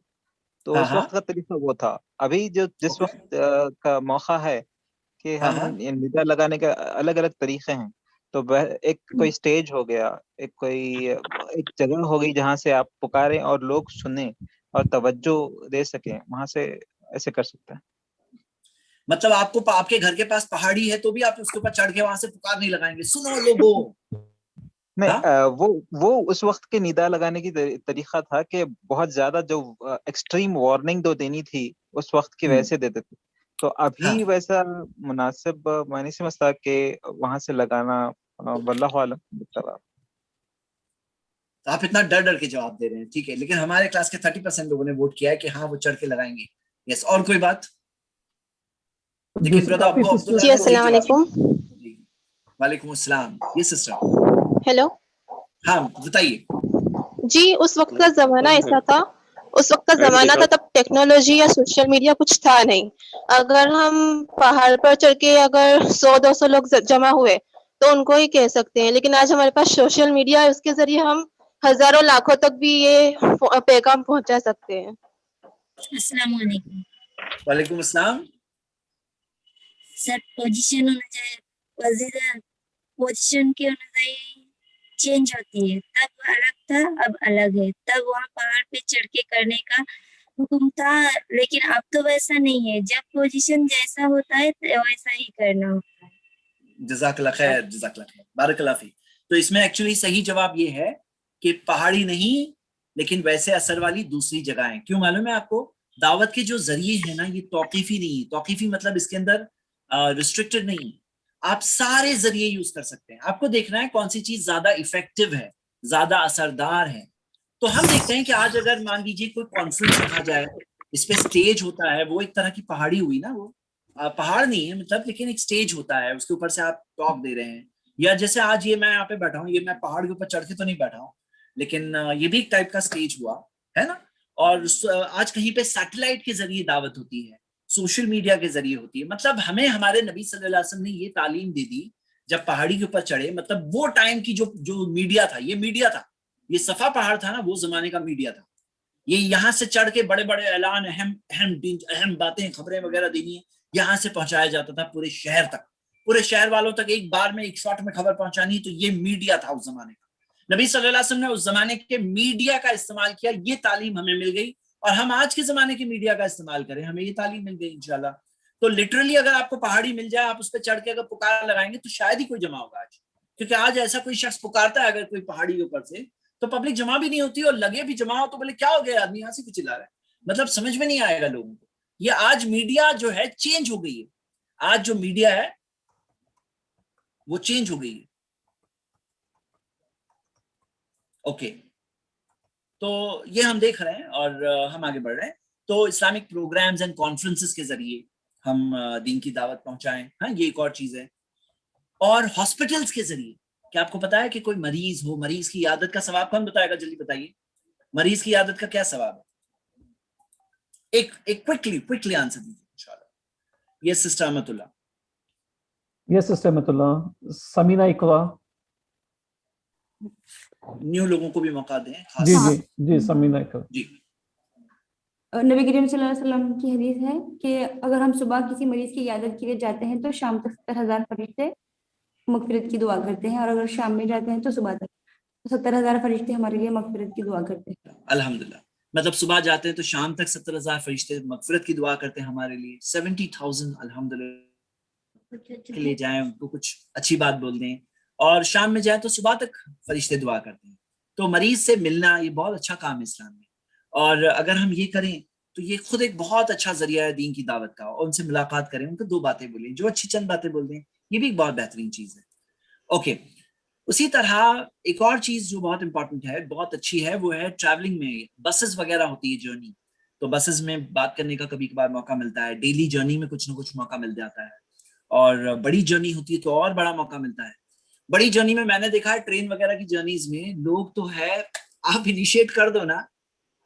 S16: تو اس وقت کا طریقہ وہ تھا. ابھی جو جس وقت کا موقع ہے کہ ہم ندا لگانے کے الگ الگ طریقے ہیں. تو ایک کوئی سٹیج ہو گیا, ایک جگہ ہو گئی جہاں سے آپ پکاریں اور لوگ سنیں اور توجہ دے سکیں, وہاں سے ایسے کر سکتے ہیں.
S1: مطلب آپ کے گھر کے پاس پہاڑی ہے تو بھی آپ اس کے اوپر چڑھ کے وہاں سے پکار نہیں لگائیں گے, سنو لوگوں.
S16: نہیں, وہ اس وقت کے ندا لگانے کی طریقہ تھا کہ بہت زیادہ جو ایکسٹریم وارننگ دو دینی تھی اس وقت کی ویسے دیتے تھے. تو ابھی ویسا مناسب میں نہیں سمجھتا کہ وہاں سے لگانا, واللہ عالم.
S1: آپ اتنا ڈر کے جواب دے رہے ہیں, ٹھیک ہے, لیکن ہمارے کلاس کے 30% لوگوں نے ووٹ کیا ہے کہ ہاں وہ چڑھ کے لگائیں گے. یس, اور کوئی بات؟
S9: جی السلام علیکم.
S1: وعلیکم السلام. یہ سسٹر,
S9: ہیلو,
S1: ہاں بتائیے.
S9: جی اس وقت کا زمانہ ایسا تھا, اس وقت کا زمانہ تھا تب ٹیکنالوجی یا سوشل میڈیا کچھ تھا نہیں. اگر ہم پہاڑ پر چڑھ کے اگر 100-200 لوگ جمع ہوئے تو ان کو ہی کہہ سکتے ہیں, لیکن آج ہمارے پاس سوشل میڈیا ہے, اس کے ذریعے ہم ہزاروں لاکھوں تک بھی یہ پیغام پہنچا سکتے ہیں.
S17: السلام علیکم.
S1: وعلیکم السلام.
S17: سر پوزیشن ہونا چاہیے, پوزیشن کی ہونا چاہیے, چینج ہوتی ہے. تب الگ تھا اب الگ ہے. تب وہاں پہاڑ پہ چڑھ کے کرنے کا حکم تھا, لیکن اب تو ویسا نہیں ہے. جب پوزیشن جیسا ہوتا ہے ویسا ہی کرنا ہوتا ہے.
S1: جزاک اللہ خیر, جزاک اللہ خیر, بارک اللہ فیک. تو اس میں ایکچولی صحیح جواب یہ ہے کہ پہاڑی نہیں لیکن ویسے اثر والی دوسری جگہیں. کیوں معلوم ہے آپ کو؟ دعوت کے جو ذریعے ہیں نا یہ توقیفی نہیں. توقیفی مطلب اس کے اندر ریسٹرکٹڈ نہیں, آپ سارے ذریعے یوز کر سکتے ہیں. آپ کو دیکھنا ہے کون سی چیز زیادہ افیکٹو ہے, زیادہ اثردار ہے. تو ہم دیکھتے ہیں کہ آج اگر مان لیجیے کوئی کانفرنس رکھا جائے, اس پہ سٹیج ہوتا ہے, وہ ایک طرح کی پہاڑی ہوئی نا, وہ پہاڑ نہیں ہے مطلب, لیکن ایک سٹیج ہوتا ہے, اس کے اوپر سے آپ ٹاک دے رہے ہیں. یا جیسے آج یہ میں یہاں پہ بیٹھا ہوں, یہ میں پہاڑ کے اوپر چڑھ کے تو نہیں بیٹھا ہوں, لیکن یہ بھی ایک ٹائپ کا سٹیج ہوا ہے نا. اور آج کہیں پہ سیٹلائٹ کے ذریعے دعوت ہوتی ہے, سوشل میڈیا کے ذریعے ہوتی ہے. مطلب ہمیں ہمارے نبی صلی اللہ علیہ وسلم نے یہ تعلیم دے دی جب پہاڑی کے اوپر چڑھے. مطلب وہ ٹائم کی جو میڈیا تھا, یہ میڈیا تھا, یہ صفا پہاڑ تھا نا, وہ زمانے کا میڈیا تھا. یہ یہاں سے چڑھ کے بڑے بڑے اعلان, اہم باتیں, خبریں وغیرہ دینی ہے, یہاں سے پہنچایا جاتا تھا پورے شہر تک, پورے شہر والوں تک ایک بار میں ایک شاٹ میں خبر پہنچانی. تو یہ میڈیا تھا اس زمانے کا. نبی صلی اللہ علیہ وسلم نے اس زمانے کے میڈیا کا استعمال کیا, یہ تعلیم ہمیں مل گئی. اور ہم آج کے زمانے کے میڈیا کا استعمال کریں, ہمیں یہ تعلیم مل گئی انشاءاللہ. تو لٹرلی اگر آپ کو پہاڑی مل جائے, آپ اس پہ چڑھ کے اگر پکار لگائیں گے تو شاید ہی کوئی جمع ہوگا آج. کیونکہ آج ایسا کوئی شخص پکارتا ہے اگر کوئی پہاڑی کے اوپر سے, تو پبلک جمع بھی نہیں ہوتی, اور لگے بھی جمع ہو تو بولے کیا ہو گیا آدمی یہاں سے کچھ چلا رہا ہے, مطلب سمجھ میں نہیں آئے گا لوگوں کو. یہ آج میڈیا جو ہے چینج ہو گئی ہے, آج جو میڈیا ہے وہ چینج ہو گئی ہے. اوکے, تو یہ ہم دیکھ رہے ہیں اور ہم آگے بڑھ رہے ہیں. تو اسلامک پروگرامز اینڈ کانفرنسز کے ذریعے ہم دین کی دعوت پہنچائیں, ہاں یہ ایک اور چیز ہے. اور ہاسپٹلز کے ذریعے, کیا آپ کو پتا ہے کہ کوئی مریض ہو, مریض کی عیادت کا ثواب کون بتائے گا؟ جلدی بتائیے, مریض کی عیادت کا کیا ثواب ہے؟ ایک کوئکلی آنسر دیجیے انشاءاللہ. یس سسٹر احمد اللہ.
S2: یس سسٹر احمد اللہ. سمینا اقرا.
S1: نیو لوگوں کو بھی موقع دیں.
S2: جی جی جی سمینا اقرا.
S1: جی.
S6: نبی کریم صلی اللہ علیہ وسلم کی حدیث ہے کہ اگر ہم صبح کسی مریض کی عیادت کے لیے جاتے ہیں تو شام تک 70,000 فرشتے مغفرت کی دعا کرتے ہیں, اور اگر شام میں جاتے ہیں تو صبح تک 70,000 فرشتے ہمارے لیے مغفرت کی دعا کرتے ہیں.
S1: الحمدللہ. مطلب صبح جاتے ہیں تو شام تک 70,000 فرشتے مغفرت کی دعا کرتے ہیں ہمارے لیے. 70,000 الحمدللہ کے لیے جائیں, ان کو کچھ اچھی بات بول دیں, اور شام میں جائیں تو صبح تک فرشتے دعا کرتے ہیں. تو مریض سے ملنا یہ بہت اچھا کام ہے اسلام میں, اور اگر ہم یہ کریں تو یہ خود ایک بہت اچھا ذریعہ ہے دین کی دعوت کا. اور ان سے ملاقات کریں, ان کو 2 باتیں بولیں, جو اچھی چند باتیں بول دیں, یہ بھی ایک بہت بہترین چیز ہے. اوکے, اسی طرح ایک اور چیز جو بہت امپورٹنٹ ہے, بہت اچھی ہے, وہ ہے ٹریولنگ میں بسز وغیرہ ہوتی ہے, جرنی. تو بسز میں بات کرنے کا کبھی کبھار موقع ملتا ہے, ڈیلی جرنی میں کچھ نہ کچھ موقع مل جاتا ہے, اور بڑی جرنی ہوتی ہے تو اور بڑا موقع ملتا ہے. بڑی جرنی میں نے دیکھا ہے ٹرین وغیرہ کی جرنیز میں لوگ تو ہے, آپ انیشیٹ کر دو نا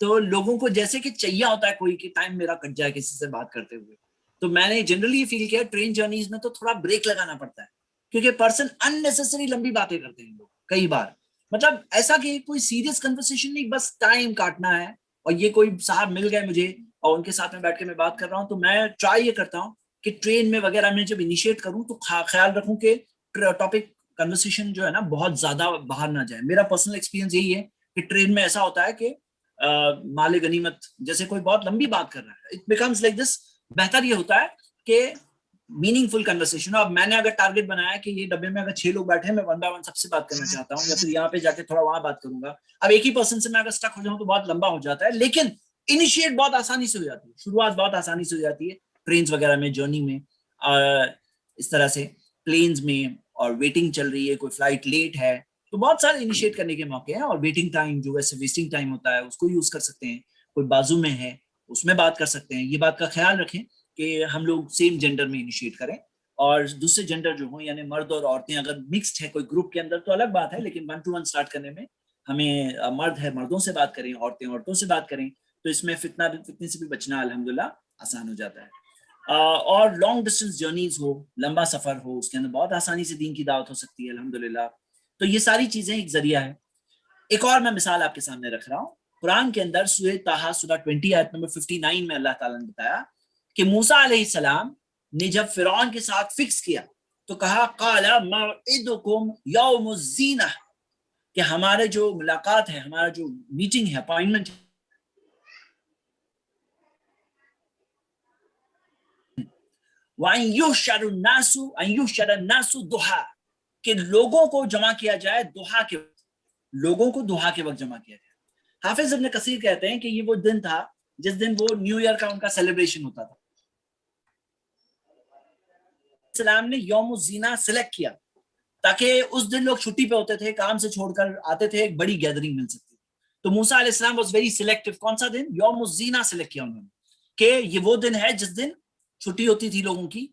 S1: تو لوگوں کو جیسے کہ چاہیے ہوتا ہے کوئی کہ ٹائم میرا کٹ جائے کسی سے بات کرتے ہوئے. تو میں نے جنرلی یہ فیل کیا ٹرین جرنیز میں تو تھوڑا بریک لگانا پڑتا ہے, کیونکہ پرسن اننیسیسری لمبی باتیں کرتے ہیں لوگ کئی بار. مطلب ایسا کہ کوئی سیریس کنورسیشن نہیں, بس ٹائم کاٹنا ہے. اور یہ کوئی صاحب مل گئے مجھے اور ان کے ساتھ میں بیٹھ کے میں بات کر رہا ہوں, تو میں ٹرائی یہ کرتا ہوں کہ ٹرین میں وغیرہ میں جب انیشیٹ کروں تو خیال رکھوں کہ ٹاپک کنورسیشن جو ہے نا بہت زیادہ باہر نہ جائے. میرا پرسنل ایکسپیرینس یہی ہے کہ ٹرین میں ایسا ہوتا ہے کہ مال غنیمت جیسے کوئی بہت لمبی بات کر رہا ہے, اٹ بیکمز لائک دس. بہتر یہ ہوتا ہے کہ میننگ فل کنورسیشن. اب میں نے اگر ٹارگیٹ بنایا کہ یہ ڈبے میں اگر 6 لوگ بیٹھے ہیں, میں 1 by 1 سب سے بات کرنا چاہتا ہوں, یا پھر یہاں پہ جا کے تھوڑا وہاں بات کروں گا. اب ایک ہی پرسن سے میں اگر اسٹک ہو جاؤں تو بہت لمبا ہو جاتا ہے, لیکن انیشیٹ بہت آسانی سے ہو جاتی ہے, شروعات بہت آسانی سے ہو جاتی ہے ٹرینز وغیرہ میں, جرنی میں, اس طرح سے پلینز میں, اور ویٹنگ چل رہی ہے, کوئی فلائٹ لیٹ ہے, تو بہت سارے انیشیٹ کرنے کے موقع ہیں. اور ویٹنگ ٹائم جو ویسے ویسٹنگ ٹائم ہوتا ہے اس کو یوز کر سکتے ہیں. کوئی بازو میں ہے اس میں بات کر سکتے ہیں. یہ بات کا خیال رکھیں کہ ہم لوگ سیم جینڈر میں انیشیٹ کریں, اور دوسرے جینڈر جو ہوں یعنی مرد اور عورتیں اگر مکسڈ ہے کوئی گروپ کے اندر تو الگ بات ہے, لیکن 1 to 1 اسٹارٹ کرنے میں ہمیں مرد ہے مردوں سے بات کریں, عورتیں عورتوں سے بات کریں, تو اس میں فتنے سے بھی بچنا الحمدللہ آسان ہو جاتا ہے. اور لانگ ڈسٹینس جرنیز ہو, لمبا سفر ہو, اس کے اندر بہت آسانی سے دین کی دعوت ہو سکتی ہے الحمدللہ. تو یہ ساری چیزیں ایک ذریعہ ہے. ایک اور میں مثال آپ کے سامنے رکھ رہا ہوں. قرآن کے اندر سورہ طٰہٰ سورہ 20 آیت نمبر 59 میں اللہ تعالیٰ نے بتایا کہ موسیٰ علیہ السلام نے جب فرعون کے ساتھ فکس کیا تو کہا قال موعدکم یوم الزینہ, کہ ہمارے جو ملاقات ہے, ہمارا جو میٹنگ ہے, اپائنٹمنٹ وَأَن يُحْشَرَ النَّاسُ ضُحًى, کہ لوگوں کو جمع کیا جائے دحا کے وقت, لوگوں کو دحا کے وقت جمع کیا جائے. حافظ ابن کثیر کہتے ہیں کہ یہ وہ دن تھا جس دن وہ نیو ایئر کا ان کا سیلیبریشن ہوتا تھا. السلام نے یوم الزینہ سلیکٹ کیا تاکہ اس دن لوگ چھٹی پہ ہوتے تھے, کام سے چھوڑ کر آتے تھے, ایک بڑی گیدرنگ مل سکتی. تو موسیٰ علیہ السلام واز ویری سلیکٹو. کون سا دن؟ یوم الزینہ سلیکٹ کیا انہوں نے کہ یہ وہ دن ہے جس دن چھٹی ہوتی تھی لوگوں کی.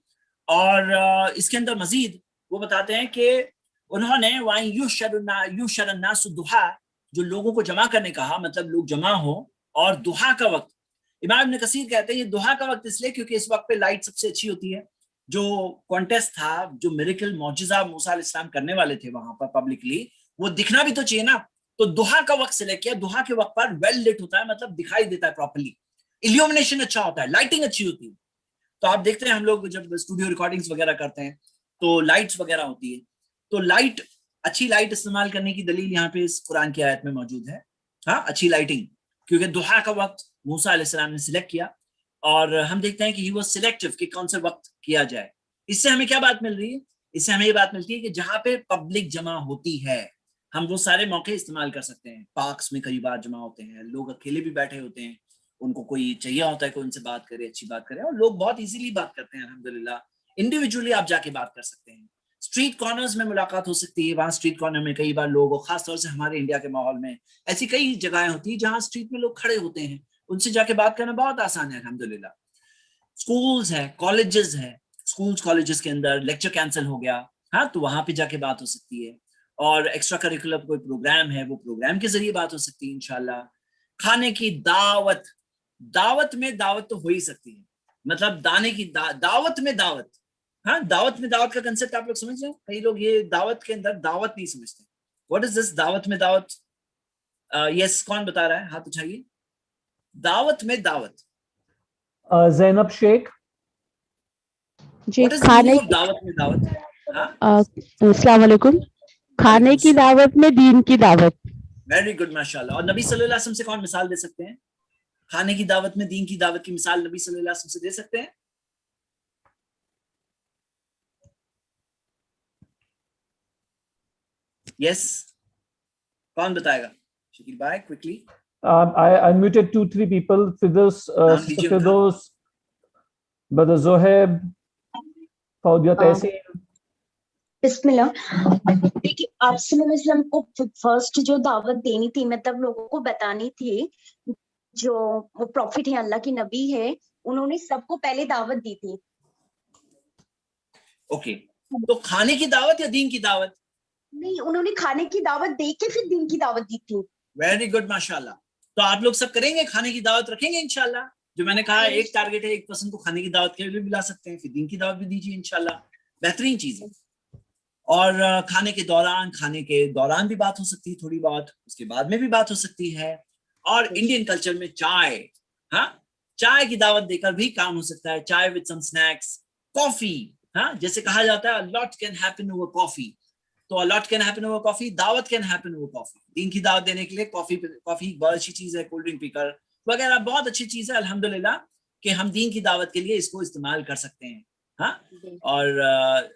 S1: اور اس کے اندر مزید وہ بتاتے ہیں کہ انہوں نے یُحْشَرَ النَّاسُ ضُحًى, جو لوگوں کو جمع کرنے کہا, مطلب لوگ جمع ہو, اور دحا کا وقت. امام ابن کثیر کہتے ہیں یہ دحا کا وقت اس لیے کیونکہ اس وقت پہ لائٹ سب سے اچھی ہوتی ہے. جو کانٹیسٹ تھا, جو میریکل معجزہ موسیٰ علیہ السلام کرنے والے تھے وہاں پر پبلکلی, وہ دکھنا بھی تو چاہیے نا. تو دحا کا وقت سلیکٹ کیا. دحا کے وقت پر ویل لٹ ہوتا ہے, مطلب دکھائی دیتا ہے پراپرلی, ایلیومینیشن اچھا ہوتا ہے, لائٹنگ اچھی ہوتی ہے. تو آپ دیکھتے ہیں ہم لوگ جب اسٹوڈیو ریکارڈنگز وغیرہ کرتے ہیں تو لائٹس وغیرہ ہوتی ہے, تو لائٹ, اچھی لائٹ استعمال کرنے کی دلیل یہاں پہ اس قرآن کی آیت میں موجود ہے. ہاں, اچھی لائٹنگ, کیونکہ دحا کا وقت موسیٰ علیہ السلام نے سلیکٹ کیا, اور ہم دیکھتے ہیں کہ ہی واز سلیکٹو کہ کون سے وقت کیا جائے. اس سے ہمیں کیا بات مل رہی ہے؟ اس سے ہمیں یہ بات ملتی ہے کہ جہاں پہ پبلک جمع ہوتی ہے ہم وہ سارے موقع استعمال کر سکتے ہیں. پارکس میں کئی بار جمع ہوتے ہیں, لوگ اکیلے بھی بیٹھے ہوتے ہیں, ان کو کوئی چاہیے ہوتا ہے کہ ان سے بات کرے, اچھی بات کرے, اور لوگ بہت ایزیلی بات کرتے ہیں الحمدللہ. انڈیویجولی آپ جا کے بات کر سکتے ہیں. اسٹریٹ کارنرز میں ملاقات ہو سکتی ہے, وہاں اسٹریٹ کارنر میں کئی بار لوگ, خاص طور سے ہمارے انڈیا کے ماحول میں ایسی کئی جگہیں ہوتی ہیں جہاں اسٹریٹ میں لوگ کھڑے ہوتے ہیں, ان سے جا کے بات کرنا بہت آسان ہے الحمدللہ. اسکولز ہیں, کالجز ہیں, اسکولز کالجز کے اندر لیکچر کینسل ہو گیا, ہاں, تو وہاں پہ جا کے بات ہو سکتی ہے. اور ایکسٹرا کریکولر کوئی پروگرام ہے, وہ پروگرام کے ذریعے بات ہو سکتی ہے انشاءاللہ. کھانے کی دعوت, دعوت میں دعوت تو ہو ہی سکتی ہے, مطلب دانے کی دعوت میں دعوت. ہاں, دعوت میں دعوت کا کنسپٹ آپ لوگ سمجھ رہے ہیں؟ کئی لوگ یہ دعوت کے اندر دعوت نہیں سمجھتے. واٹ از دس دعوت میں دعوت؟ یس, کون بتا رہا ہے؟ ہاتھ اٹھائیے. دعوت میں دعوت.
S2: زینب شیخ.
S1: جی, کھانے کی دعوت میں دعوت.
S15: السلام علیکم. کھانے کی دعوت میں دین کی دعوت.
S1: ویری گڈ, ماشاءاللہ. اور نبی صلی اللہ علیہ وسلم سے کون مثال دے سکتے ہیں؟ کھانے کی دعوت میں دین کی دعوت کی مثال نبی صلی اللہ علیہ وسلم سے دے سکتے ہیں؟ یس, کون بتائے گا؟ شکیل بھائی, quickly.
S2: I muted 2-3 people. Firdaus, Brother Zohaib, Faudia Tehseen.
S10: بسم اللہ. دیکھیے, آپ صلی اللہ علیہ وسلم کو فرسٹ جو دعوت دینی تھی, مطلب لوگوں کو بتانی تھی, جو پروفٹ ہے, اللہ کی نبی ہے, انہوں نے سب کو پہلے دعوت دی تھی.
S1: اوکے, تو کھانے کی دعوت یا دین کی دعوت؟
S10: نہیں, انہوں نے کھانے کی دعوت دے کے پھر دین کی دعوت دی تھی.
S1: ویری گڈ, ماشاءاللہ. تو آپ لوگ سب کریں گے, کھانے کی دعوت رکھیں گے انشاءاللہ. جو میں نے کہا ایک ٹارگیٹ ہے, ایک پرسن کو کھانے کی دعوت کے لیے بھی بلا سکتے ہیں, پھر دین کی دعوت بھی دیجیے انشاءاللہ. بہترین چیز ہے. اور کھانے کے دوران بھی بات ہو سکتی ہے تھوڑی بہت, اس کے بعد میں بھی بات ہو سکتی ہے. اور انڈین کلچر میں چائے, ہاں, چائے کی دعوت دے کر بھی کام ہو سکتا ہے. چائے وتھ سم سنیکس, کافی. ہاں جیسے کہا جاتا ہے a lot can happen over coffee, تو a lot can happen over coffee, دعوت can happen over coffee. دین کی دعوت دینے کے لیے کافی بہت اچھی چیز ہے, کولڈ ڈرنک پی کر وغیرہ بہت اچھی چیز ہے الحمدللہ کہ ہم دین کی دعوت کے لیے اس کو استعمال کر سکتے ہیں. ہاں اور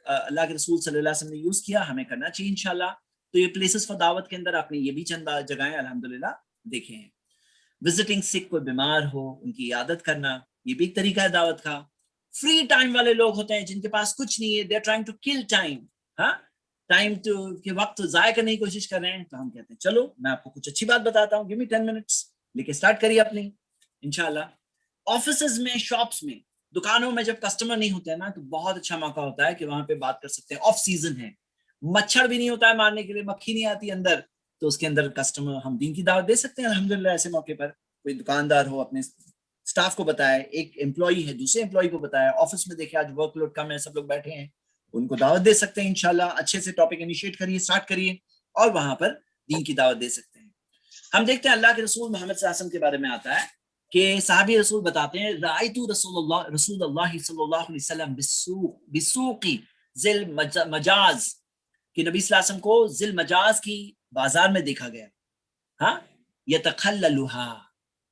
S1: اللہ کے رسول صلی اللہ علیہ وسلم نے یوز کیا, ہمیں کرنا چاہیے انشاءاللہ. تو یہ پلیسز فار دعوت کے اندر آپ نے یہ بھی چند جگہیں الحمدللہ دیکھے ہیں. وزٹنگ سک, کوئی بیمار ہو ان کی عیادت کرنا, یہ بھی ایک طریقہ ہے دعوت کا. فری ٹائم والے لوگ ہوتے ہیں جن کے پاس کچھ نہیں ہے, they are trying to kill time, ہاں ٹائم کے وقت ضائع کرنے کی کوشش کر رہے ہیں, تو ہم کہتے ہیں چلو میں آپ کو کچھ اچھی بات بتاتا ہوں, گیو می 10 منٹس, لے کے اسٹارٹ کریے اپنی انشاءاللہ. آفیسز میں, شاپس میں, دکانوں میں جب کسٹمر نہیں ہوتے ہیں نا تو بہت اچھا موقع ہوتا ہے کہ وہاں پہ بات کر سکتے ہیں. آف سیزن ہے, مچھر بھی نہیں ہوتا ہے مارنے کے لیے, مکھی نہیں آتی اندر, تو اس کے اندر کسٹمر ہم دین کی دعوت دے سکتے ہیں الحمدللہ. ایسے موقع پر کوئی دکاندار ہو اپنے اسٹاف کو بتائے, ایک امپلائی ہے دوسرے امپلائی کو بتایا, آفس میں دیکھیں آج ورک لوڈ کم ہے, سب لوگ بیٹھے ہیں, ان کو دعوت دے سکتے ہیں انشاءاللہ. اچھے سے ٹاپک انیشیٹ کریے, اسٹارٹ کریے اور وہاں پر دین کی دعوت دے سکتے ہیں. ہم دیکھتے ہیں اللہ کے رسول محمد صلی اللہ علیہ وسلم کے بارے میں آتا ہے کہ صحابی رسول بتاتے ہیں رأیت رسول اللہ صلی اللہ علیہ وسلم بسوق ذی المجاز, کہ نبی صلی اللہ علیہ وسلم کو ذی المجاز کی بازار میں دیکھا گیا. ہاں یتخللها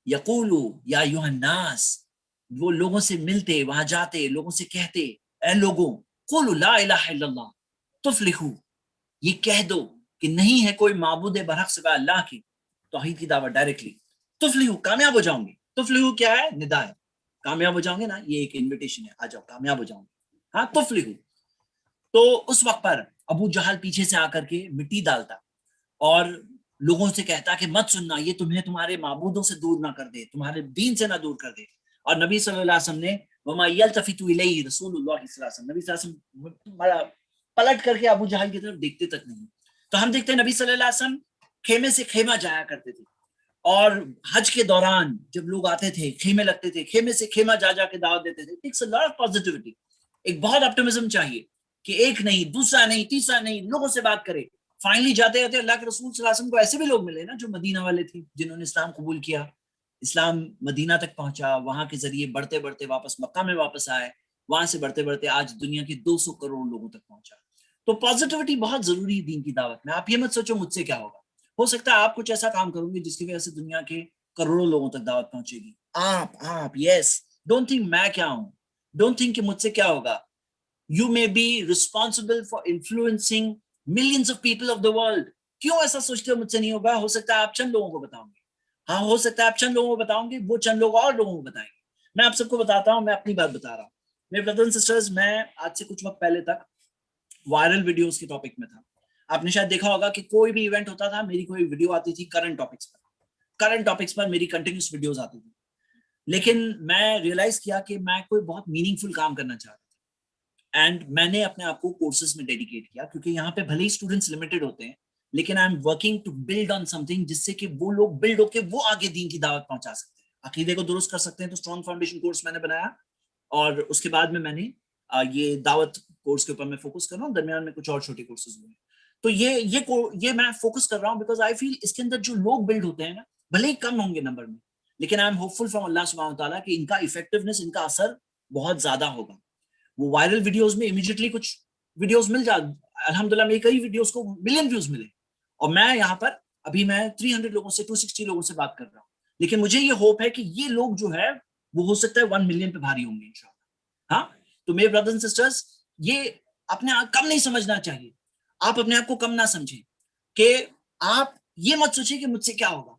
S1: یقول یا ایھا الناس, وہ لوگوں سے ملتے, وہاں جاتے, لوگوں سے کہتے اے لوگوں قولوا لا الہ الا اللہ تفلحوا, یہ کہہ دو کہ نہیں ہے کوئی معبود برحق سوا اللہ کی, توحید کی دعوت ڈائریکٹلی, تفلحوا کامیاب ہو جاؤں گے. تفلحوا کیا ہے؟ ندا ہے, کامیاب ہو جاؤں گے نا, یہ ایک انویٹیشن ہے, آ جاؤ کامیاب ہو جاؤں گے. ہاں تفلحوا. تو اس وقت پر ابو جہل پیچھے سے آ کر کے مٹی ڈالتا اور لوگوں سے کہتا کہ مت سننا, یہ تمہیں تمہارے معبودوں سے دور نہ کر دے, تمہارے دین سے نہ دور کر دے. اور نبی صلی اللہ علیہ وسلم نے وما یلتفت الیہ رسول اللہ صلی اللہ علیہ وسلم, نبی صلی اللہ علیہ وسلم پلٹ کر کے ابو جہل کی طرف دیکھتے تک نہیں. تو ہم دیکھتے ہیں نبی صلی اللہ علیہ وسلم خیمے سے خیمہ جایا کرتے تھے, اور حج کے دوران جب لوگ آتے تھے خیمے لگتے تھے, خیمے سے خیمہ جا جا کے دعوت دیتے تھے. Takes a lot of positivity, ایک بہت آپٹمزم چاہیے کہ ایک نہیں, دوسرا نہیں, تیسرا نہیں, لوگوں سے بات کرے. فائنلی جاتے جاتے اللہ کے رسول صلی اللہ علیہ وسلم کو ایسے بھی لوگ ملے نا جو مدینہ والے تھے, جنہوں نے اسلام قبول کیا, اسلام مدینہ تک پہنچا, وہاں کے ذریعے بڑھتے بڑھتے واپس مکہ میں واپس آئے, وہاں سے بڑھتے بڑھتے آج دنیا کے 200 کروڑ لوگوں تک پہنچا. تو پازیٹیوٹی بہت ضروری ہے دین کی دعوت میں. آپ یہ مت سوچو مجھ سے کیا ہوگا, ہو سکتا ہے آپ کچھ ایسا کام کروں گے جس کی وجہ سے دنیا کے کروڑوں لوگوں تک دعوت پہنچے گی. آپ یس, ڈونٹ تھنک میں کیا ہوں, ڈونٹ تھنک کہ مجھ سے کیا ہوگا. You may be responsible for influencing millions of people of the world. کیوں ایسا سوچتے ہو مجھ سے نہیں ہوگا؟ ہو سکتا ہے آپ چند لوگوں کو بتاؤں گے, ہاں ہو سکتا ہے آپ چند لوگوں کو بتاؤں گے, وہ چند لوگ اور لوگوں کو بتائیں گے. میں آپ سب کو بتاتا ہوں, میں اپنی بات بتا رہا ہوں. میرے برادر اینڈ سسٹرز, میں آج سے کچھ وقت پہلے تک وائرل ویڈیوز کے ٹاپک میں تھا. آپ نے شاید دیکھا ہوگا کہ کوئی بھی ایونٹ ہوتا تھا, میری کوئی ویڈیو آتی تھی کرنٹ ٹاپکس پر میری کنٹینیوس ویڈیوز آتی تھی. لیکن میں ریئلائز کیا کہ میں کوئی بہت میننگ فل کام کرنا چاہتا تھا, اینڈ میں نے اپنے آپ کو کورسز میں ڈیڈیکیٹ کیا, کیونکہ یہاں پہ بھلے ہی اسٹوڈنٹس لمیٹڈ ہوتے ہیں, لیکن I am working to build on something, جس سے کہ وہ لوگ بلڈ ہو کے وہ آگے دین کی دعوت پہنچا سکتے ہیں, عقیدے کو درست کر سکتے ہیں. تو اسٹرانگ فاؤنڈیشن کورس میں نے بنایا, اور اس کے بعد میں نے یہ دعوت کورس کے اوپر میں فوکس کر رہا ہوں. درمیان میں کچھ اور چھوٹے کورسز ہوئے ہیں. تو یہ میں فوکس کر رہا ہوں بیکاز آئی فیل اس کے اندر جو لوگ بلڈ ہوتے ہیں نا, بھلے ہی کم ہوں گے نمبر میں, لیکن آئی ایم ہوپ فل فرام اللہ سبحانہ وتعالیٰ کہ ان کا افیکٹونیس, ان کا اثر بہت زیادہ ہوگا. وہ وائرل ویڈیوز میں امیڈیٹلی کچھ ویڈیوز مل جائے, الحمدللہ میری کئی ویڈیوز کو ملین ویوز ملے, اور میں یہاں پر ابھی میں 300 لوگوں سے 260 لوگوں سے بات کر رہا ہوں. لیکن مجھے یہ ہوپ ہے کہ یہ لوگ جو ہے وہ ہو سکتا ہے 1 ملین پہ بھاری ہوں گے انشاءاللہ. ہاں تو میرے برادرز اینڈ سسٹرز, یہ اپنے آپ کم نہیں سمجھنا چاہیے. آپ اپنے آپ کو کم نہ سمجھیں, کہ آپ یہ مت سوچیں کہ مجھ سے کیا ہوگا.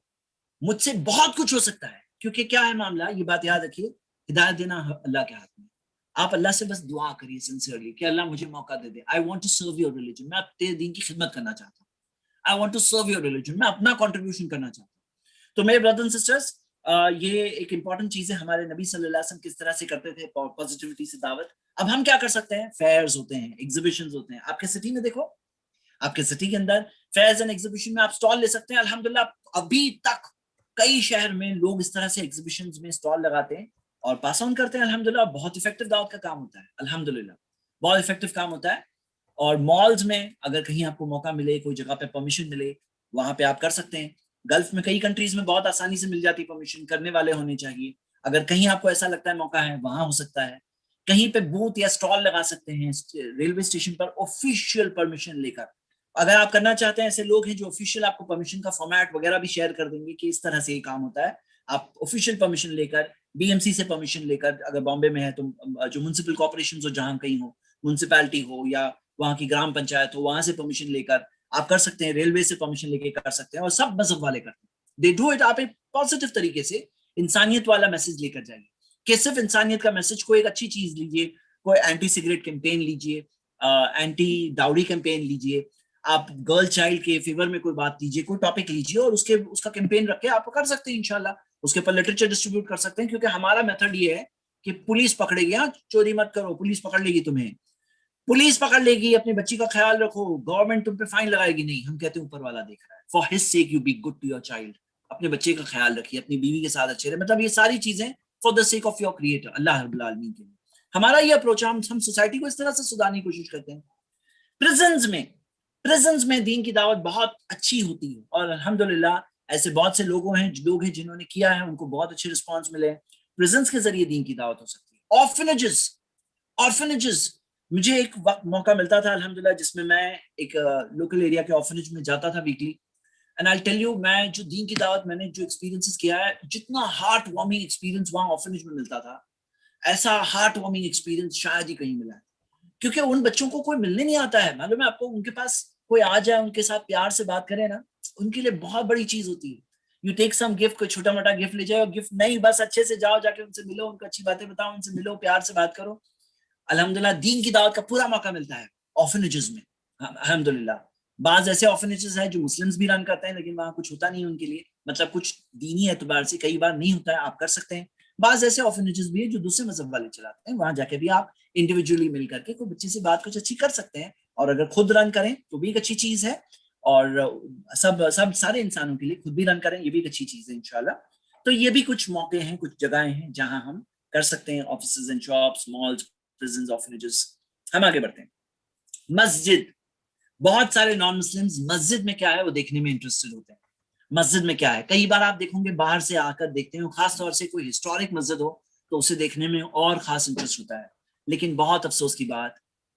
S1: مجھ سے بہت کچھ ہو سکتا ہے, کیونکہ کیا ہے معاملہ, یہ بات یاد رکھیے, ہدایت دینا اللہ کے ہاتھ میں. آپ اللہ سے بس دعا کریے سنسیئرلی کہ اللہ مجھے موقع دے دے. I want to serve your religion, میں تیرے دین کی خدمت کرنا چاہتا ہوں. I want to serve your religion, میں اپنا کنٹریبیوشن کرنا چاہتا ہوں. تو میرے برادر اینڈ سسٹرز, یہ ایک امپورٹنٹ چیز ہے. ہمارے نبی صلی اللہ علیہ وسلم کس طرح سے کرتے تھے پازیٹیوٹی سے دعوت. اب ہم کیا کر سکتے ہیں؟ فیئرز ہوتے ہیں, ایگزیبیشنز ہوتے ہیں. آپ کے سٹی میں دیکھو, آپ کے سٹی کے اندر فیئرز اینڈ ایگزیبیشن میں آپ اسٹال لے سکتے ہیں. الحمدللہ ابھی تک کئی شہر میں لوگ اس طرح سے ایگزیبیشنز میں اسٹال لگاتے ہیں اور پاس آن کرتے ہیں. الحمدللہ بہت افیکٹو دعوت کا کام ہوتا ہے, الحمدللہ بہت افیکٹو کام ہوتا ہے. اور مالز میں اگر کہیں آپ کو موقع ملے, کوئی جگہ پہ پرمیشن ملے, وہاں پہ آپ کر سکتے ہیں. گلف میں کئی کنٹریز میں بہت آسانی سے مل جاتی پرمیشن, کرنے والے ہونے چاہیے. اگر کہیں آپ کو ایسا لگتا ہے موقع ہے, وہاں ہو سکتا ہے. کہیں پہ بوتھ یا اسٹال لگا سکتے ہیں ریلوے اسٹیشن پر آفیشیل پرمیشن لے کر. اگر آپ کرنا چاہتے ہیں، ایسے لوگ ہیں جو آفیشیل آپ کو پرمیشن کا فارمیٹ وغیرہ بھی شیئر کر دیں گے کہ اس طرح سے یہ کام ہوتا ہے. آپ آفیشیل پرمیشن لے کر، بی ایم سی سے پرمیشن لے کر، اگر بامبے میں ہے تو جو میونسپل کارپوریشن ہو جہاں کہیں ہو، میونسپیلٹی ہو یا وہاں کی گرام پنچایت ہو، وہاں سے پرمیشن لے کر آپ کر سکتے ہیں. ریلوے سے پرمیشن لے کے کر سکتے ہیں، اور سب مذہب والے کرتے ہیں. They do it. آپ ایک پازیٹیو طریقے سے انسانیت والا میسج لے کر جائیے کہ صرف انسانیت کا میسج. کوئی ایک اچھی چیز لیجیے، کوئی اینٹی سگریٹ کیمپین لیجیے، اینٹی ڈاوری کیمپین لیجیے، آپ گرل چائلڈ کے فیور میں کوئی بات لیجیے، کوئی ٹاپک لیجیے اور اس کا کیمپین رکھ کے آپ کر سکتے ہیں. انشاءاللہ اس کے اوپر لٹریچر ڈسٹریبیوٹ کر سکتے ہیں، کیونکہ ہمارا میتھڈ یہ ہے کہ پولیس پکڑے گی، ہاں چوری مت کرو، پولیس پکڑ لے گی تمہیں، پولیس پکڑ لے گی، اپنی بچی کا خیال رکھو، گورنمنٹ تم پہ فائن لگائے گی نہیں. ہم کہتے ہیں اوپر والا دیکھ رہا ہے. For his sake you be good to your child. اپنے بچے کا خیال رکھیے، اپنی بیوی کے ساتھ اچھے رہے. مطلب یہ ساری چیزیں for the sake of your creator اللہ رب العالمین کے لیے. ہمارا یہ اپروچ ہے. ہم سوسائٹی کو اس طرح سے سدھارنے کی کوشش کرتے ہیں. پریزنز میں دین کی دعوت بہت اچھی ہوتی ہے، اور الحمدللہ ایسے بہت سے لوگ ہیں جنہوں نے کیا ہے، ان کو بہت اچھے رسپانس ملے ہیں. پریزنز کے ذریعے دین کی دعوت ہو سکتی ہے. آرفنیجز مجھے ایک وقت موقع ملتا تھا الحمدللہ، جس میں میں ایک لوکل ایریا کے آرفنیج میں جاتا تھا weekly. And I tell you, میں جو دین کی دعوت میں نے جو ایکسپیرینسز کیا ہے، جتنا ہارٹ وارمنگ ایکسپیرینس وہاں آرفنیج میں ملتا تھا، ایسا ہارٹ وارمنگ ایکسپیرینس شاید ہی کہیں ملا ہے. کیونکہ ان بچوں کو کوئی ملنے نہیں آتا ہے. معلوم ہے آپ کو، ان کے پاس کوئی آ جائے، ان کے ساتھ پیار سے بات کرے نا، ان کے لیے بہت بڑی چیز ہوتی ہے. یو ٹیک سم گفٹ، کوئی چھوٹا موٹا گفٹ لے جائے، اور گفٹ نہیں، بس اچھے سے جاؤ، جا کے ان سے ملو، ان کو اچھی باتیں بتاؤ، ان سے ملو، پیار سے بات کرو. الحمدللہ دین کی دعوت کا پورا موقع ملتا ہے آرفنیجز میں. الحمدللہ بعض ایسے آرفنیجز ہیں جو مسلمز بھی رن کرتے ہیں، لیکن وہاں کچھ ہوتا نہیں ان کے لیے، مطلب کچھ دینی اعتبار سے کئی بار نہیں ہوتا ہے. آپ کر سکتے ہیں. بعض ایسے آرفنیجز بھی ہیں جو دوسرے مذہب والے چلاتے ہیں، وہاں جا کے بھی آپ انڈیویجولی مل کر کے کوئی بچے سے بات کچھ اچھی کر سکتے ہیں. اور اگر خود رن کریں تو بھی ایک اچھی چیز ہے، اور سب سارے انسانوں کے لیے خود بھی رن کریں، یہ بھی ایک اچھی چیز ہے انشاءاللہ. تو یہ بھی کچھ موقع ہیں، کچھ جگہیں ہیں جہاں ہم کر سکتے ہیں. Offices and shops, malls, prisons, orphanages. ہم آگے بڑھتے ہیں. مسجد. بہت سارے نان مسلمز مسجد میں کیا ہے وہ دیکھنے میں انٹرسٹڈ ہوتے ہیں. مسجد میں کیا ہے، کئی بار آپ دیکھیں گے باہر سے آ کر دیکھتے ہیں، خاص طور سے کوئی ہسٹورک مسجد ہو تو اسے دیکھنے میں اور خاص انٹرسٹ ہوتا ہے. لیکن بہت افسوس کی بات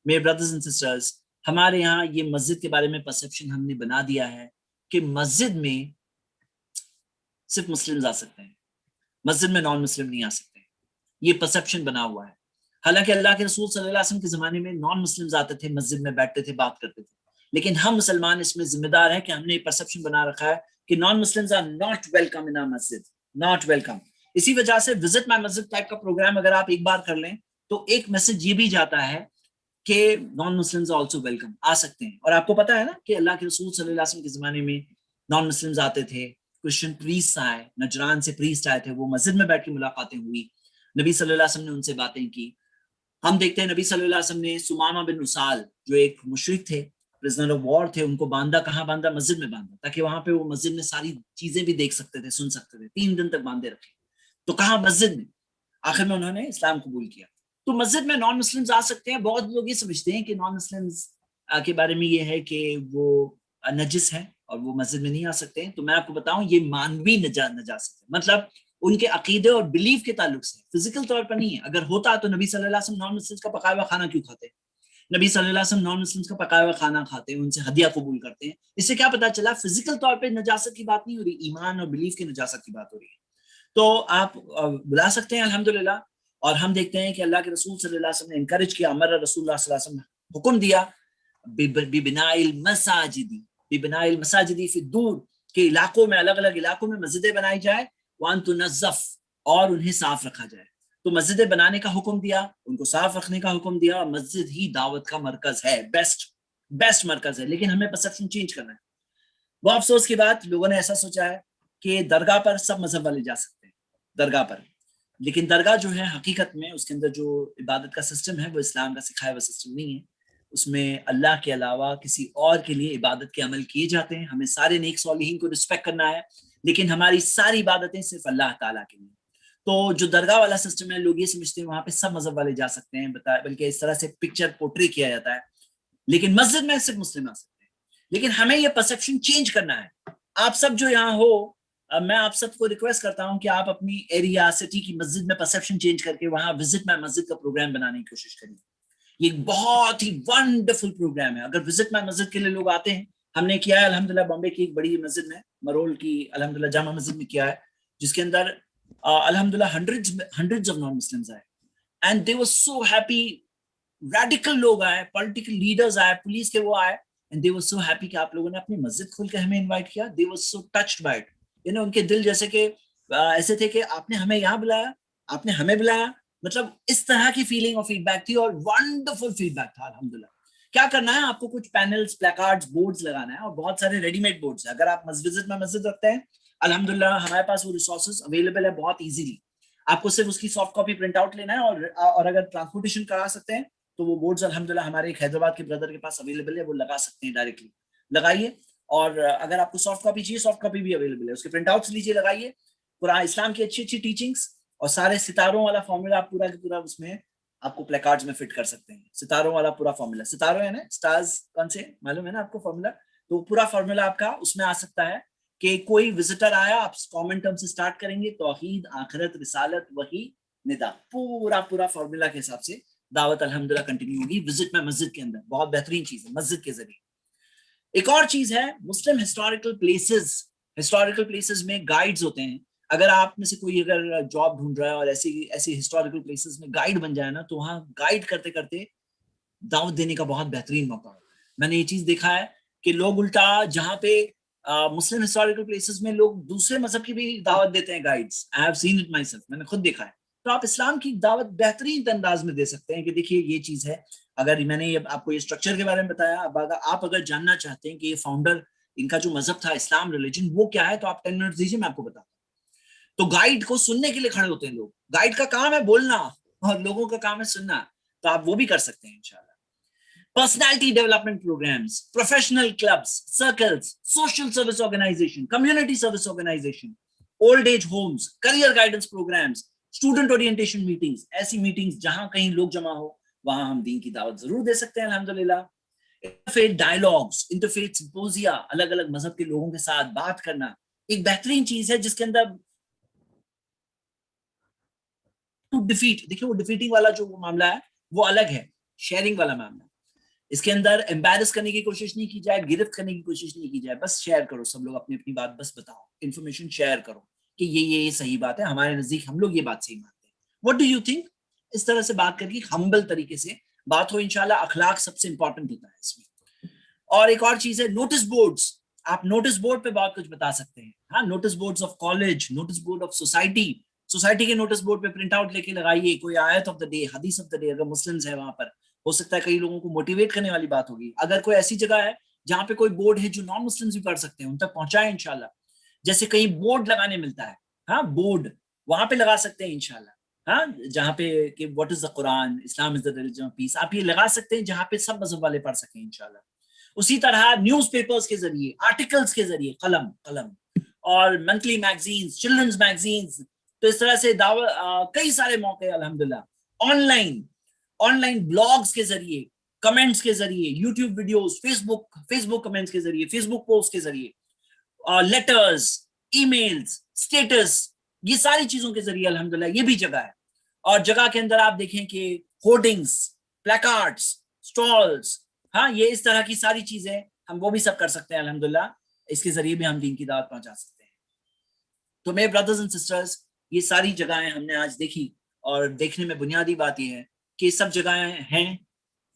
S1: میرے بردرز اینڈ سسٹرز، ہمارے یہاں یہ مسجد کے بارے میں پرسیپشن ہم نے بنا دیا ہے کہ مسجد میں صرف مسلمز آ سکتے ہیں، مسجد میں نان مسلم نہیں آ سکتے. یہ پرسیپشن بنا ہوا ہے. حالانکہ اللہ کے رسول صلی اللہ علیہ وسلم کے زمانے میں نان مسلمز آتے تھے، مسجد میں بیٹھتے تھے، بات کرتے تھے. لیکن ہم مسلمان اس میں ذمہ دار ہیں کہ ہم نے پرسیپشن بنا رکھا ہے کہ non Muslims are not welcome in our مسجد، ناٹ ویلکم. اسی وجہ سے وزٹ مائی مسجد ٹائپ کا پروگرام اگر آپ ایک بار کر لیں تو ایک میسج یہ بھی جاتا ہے کہ نان مسلمز آلسو ویلکم، آ سکتے ہیں. اور آپ کو پتا ہے نا کہ اللہ کے رسول صلی اللہ علیہ وسلم کے زمانے میں نان مسلمز آتے تھے، کرسچن پریسٹ آئے، نجران سے پریسٹ آئے تھے، وہ مسجد میں بیٹھ کے ملاقاتیں ہوئی، نبی صلی اللہ علیہ وسلم نے ان سے باتیں کی. ہم دیکھتے ہیں نبی صلی اللہ علیہ وسلم نے سمامہ بن اسال جو ایک مشرک تھے، پرزنر آف وار تھے، ان کو باندھا. کہاں باندھا؟ مسجد میں باندھا، تاکہ وہاں پہ وہ مسجد میں ساری چیزیں بھی دیکھ سکتے تھے، سن سکتے تھے. 3 دن تک باندھے رکھے. تو کہاں؟ مسجد میں. آخر میں انہوں نے اسلام قبول کیا. تو مسجد میں نان مسلمز آ سکتے ہیں. بہت لوگ یہ سمجھتے ہیں کہ نان مسلمز کے بارے میں یہ ہے کہ وہ نجس ہیں اور وہ مسجد میں نہیں آ سکتے ہیں. تو میں آپ کو بتاؤں یہ مانوی نجاست ہے، مطلب ان کے عقیدے اور بلیف کے تعلق سے، فزیکل طور پر نہیں ہے. اگر ہوتا تو نبی صلی اللہ علیہ وسلم نان مسلمز کا پکایا ہوا کھانا کیوں کھاتے؟ نبی صلی اللہ علیہ وسلم نان مسلمز کا پکایا ہوا کھانا کھاتے ہیں، ان سے ہدیہ قبول کرتے ہیں. اس سے کیا پتا چلا؟ فزیکل طور پہ نجاست کی بات نہیں ہو رہی، ایمان اور بلیف کی نجاست کی بات ہو رہی ہے. تو آپ بلا سکتے ہیں الحمدللہ. اور ہم دیکھتے ہیں کہ اللہ کے رسول صلی اللہ علیہ وسلم نے انکریج کیا، امر رسول اللہ صلی اللہ علیہ وسلم نے حکم دیا ببناء المساجد فی الدور، کے علاقوں میں، الگ الگ علاقوں میں مسجدیں بنائی جائے، وان تنظف، اور انہیں صاف رکھا جائے. تو مسجدیں بنانے کا حکم دیا، ان کو صاف رکھنے کا حکم دیا. مسجد ہی دعوت کا مرکز ہے، بیسٹ مرکز ہے. لیکن ہمیں پرسیپشن چینج کرنا ہے. وہ افسوس کی بات، لوگوں نے ایسا سوچا ہے کہ درگاہ پر سب مذہب والے جا سکتے ہیں، درگاہ پر. لیکن درگاہ جو ہے حقیقت میں اس کے اندر جو عبادت کا سسٹم ہے وہ اسلام کا سکھایا ہوا سسٹم نہیں ہے. اس میں اللہ کے علاوہ کسی اور کے لیے عبادت کے عمل کیے جاتے ہیں. ہمیں سارے نیک صالحین کو رسپیکٹ کرنا ہے، لیکن ہماری ساری عبادتیں صرف اللہ تعالیٰ کے لیے. تو جو درگاہ والا سسٹم ہے، لوگ یہ سمجھتے ہیں وہاں پہ سب مذہب والے جا سکتے ہیں، بلکہ اس طرح سے پکچر پورٹری کیا جاتا ہے. لیکن مسجد میں صرف مسلم آ سکتے ہیں. لیکن ہمیں یہ پرسیپشن چینج کرنا ہے. آپ سب جو یہاں ہو میں آپ سب کو ریکویسٹ کرتا ہوں کہ آپ اپنی ایریا سٹی کی مسجد میں پرسیپشن چینج کر کے وہاں وزٹ مائی مسجد کا پروگرام بنانے کی کوشش کریے. یہ ایک بہت ہی ونڈرفل پروگرام ہے. اگر وزٹ مائی مسجد کے لیے لوگ آتے ہیں, ہم نے کیا ہے الحمدللہ بامبے کی ایک بڑی مسجد میں, مرول کی الحمدللہ جامع مسجد میں کیا ہے, جس کے اندر الحمدللہ ہنڈریڈز آف نان مسلمز آئے, and they was so happy. Radical لوگ آئے, پولیٹیکل لیڈرز آئے, پولیس کے وہ آئے, and they was so happy کہ آپ لوگوں نے اپنی مسجد کھول کے ہمیں انوائٹ کیا. They was so touched by it. یعنی ان کے دل جیسے کہ ایسے تھے کہ آپ نے ہمیں یہاں بلایا, آپ نے ہمیں بلایا, مطلب اس طرح کی فیلنگ اور فیڈ بیک تھی, اور ونڈرفل فیڈ بیک تھا الحمدللہ. کیا کرنا ہے آپ کو, کچھ پینلز, پلیکارڈز, بورڈز لگانا ہے, اور بہت سارے ریڈی میڈ بورڈز ہیں. اگر آپ وزٹ میں مسجد رکھتے ہیں الحمدللہ ہمارے پاس وہ ریسورسز اویلیبل ہے بہت ایزیلی. آپ کو صرف اس کی سافٹ کاپی پرنٹ آؤٹ لینا ہے, اور اگر ٹرانسپورٹیشن کرا سکتے ہیں تو وہ بورڈز الحمدللہ ہمارے ایک حیدرآباد کے بردر کے پاس اویلیبل ہے, وہ لگا سکتے ہیں, ڈائریکٹلی لگائیے. اور اگر آپ کو سافٹ کاپی چاہیے, سافٹ کاپی بھی اویلیبل ہے, اس کے پرنٹ آؤٹس لیجیے, لگائیے. قرآن اسلام کی اچھی اچھی ٹیچنگس اور سارے ستاروں والا فارمولا آپ پورا پورا اس میں آپ کو پلیکارڈز میں فٹ کر سکتے ہیں. ستاروں والا پورا فارمولا, ستاروں ہے نا, سٹارز کون سے معلوم ہے نا آپ کو فارمولا, تو پورا فارمولا آپ کا اس میں آ سکتا ہے کہ کوئی وزٹر آیا, آپ کامن ٹرم سے سٹارٹ کریں گے, توحید, آخرت, رسالت, وحی, ندا, پورا فارمولا کے حساب سے دعوت الحمدللہ کنٹینیو ہوگی وزٹ میں مسجد کے اندر. بہت بہترین چیز ہے مسجد کے ذریعے. ایک اور چیز ہے مسلم ہسٹوریکل پلیسز میں گائیڈز ہوتے ہیں. اگر آپ میں سے کوئی اگر جاب ڈھونڈ رہا ہے اور ایسی ہسٹوریکل پلیسز میں گائیڈ بن جائے نا, تو وہاں گائیڈ کرتے کرتے دعوت دینے کا بہت بہترین موقع ہے. میں نے یہ چیز دیکھا ہے کہ لوگ الٹا جہاں پہ مسلم ہسٹوریکل پلیسز میں لوگ دوسرے مذہب کی بھی دعوت دیتے ہیں guides. I have seen it my self, میں نے خود دیکھا ہے. تو آپ اسلام کی دعوت بہترین انداز میں دے سکتے ہیں کہ دیکھیے یہ چیز ہے. اگر میں نے آپ کو یہ اسٹرکچر کے بارے میں بتایا, آپ اگر جاننا چاہتے ہیں کہ یہ فاؤنڈر ان کا جو مذہب تھا اسلام ریلیجن وہ کیا ہے, تو آپ 10 منٹ دیجیے, میں آپ کو بتاتا ہوں. تو گائیڈ کو سننے کے لیے کھڑے ہوتے ہیں لوگ. گائیڈ کا کام ہے بولنا اور لوگوں کا کام ہے سننا, تو آپ وہ بھی کر سکتے ہیں انشاءاللہ. Personality development programs, professional clubs, circles, social service organization, community service organization, old age homes, career guidance programs, student orientation meetings. ایسی میٹنگز جہاں کہیں لوگ جمع ہو وہاں ہم دین کی دعوت ضرور دے سکتے ہیں الحمدللہ. انٹرفیتھ ڈائلاگز, انٹرفیتھ سمپوزیا, الگ الگ مذہب کے لوگوں کے ساتھ بات کرنا ایک بہترین چیز ہے, جس کے اندر دیکھیں وہ ڈیفیٹنگ والا جو معاملہ ہے وہ الگ ہے, شیئرنگ والا معاملہ. اس کے اندر امبیرس کرنے کی کوشش نہیں کی جائے, گرفت کرنے کی کوشش نہیں کی جائے, بس شیئر کرو. سب لوگ اپنی اپنی بات بس بتاؤ, انفارمیشن شیئر کرو کہ یہ صحیح بات ہے, ہمارے نزدیک ہم لوگ یہ بات صحیح مانتے ہیں. What do you think? اس طرح سے بات کر کے ہمبل طریقے سے بات ہو انشاءاللہ. اخلاق سب سے امپورٹنٹ ہوتا ہے اس میں. اور ایک اور چیز ہے نوٹس بورڈز. آپ نوٹس بورڈ پہ بہت کچھ بتا سکتے ہیں. ہاں, notice boards of college, notice board of society کے نوٹس بورڈ پہ پرنٹ آؤٹ لے کے لگائیے. کوئی آیت آف دا ڈے, حدیث آف دا ڈے, اگر مسلمز ہے وہاں پر ہو سکتا ہے کئی لوگوں کو موٹیویٹ کرنے والی بات ہوگی. اگر کوئی ایسی جگہ ہے جہاں پہ کوئی بورڈ ہے جو نان مسلمز بھی پڑھ سکتے ہیں, ان تک پہنچائیں انشاءاللہ. جیسے کہیں بورڈ لگانے ملتا ہے, ہاں بورڈ وہاں پہ لگا سکتے ہیں انشاءاللہ. ہاں, جہاں پہ کہ what is the Quran, Islam is the religion of peace, آپ یہ لگا سکتے ہیں جہاں پہ سب مذہب والے پڑھ سکیں انشاءاللہ. اسی طرح نیوز پیپرز کے ذریعے, آرٹیکلز کے ذریعے, قلم اور منتھلی میگزینز, چلڈرنز میگزینز. تو اس طرح سے کئی سارے موقع الحمدللہ. آن لائن بلاگز کے ذریعے, کمنٹس کے ذریعے, یوٹیوب ویڈیوز, فیس بک کمنٹس کے ذریعے, فیس بک پوسٹ کے ذریعے, لیٹرز, ای میلز, اسٹیٹس, یہ ساری چیزوں کے ذریعے الحمدللہ یہ بھی جگہ ہے. اور جگہ کے اندر آپ دیکھیں کہ ہورڈنگز, پلیکارڈز, اسٹالز, ہاں یہ اس طرح کی ساری چیزیں ہم وہ بھی سب کر سکتے ہیں الحمدللہ. اس کے ذریعے بھی ہم دین کی دعوت پہنچا سکتے ہیں. تو میرے بردرز اینڈ سسٹرز, یہ ساری جگہیں ہم نے آج دیکھی, اور دیکھنے میں بنیادی بات یہ ہے کہ سب جگہیں ہیں,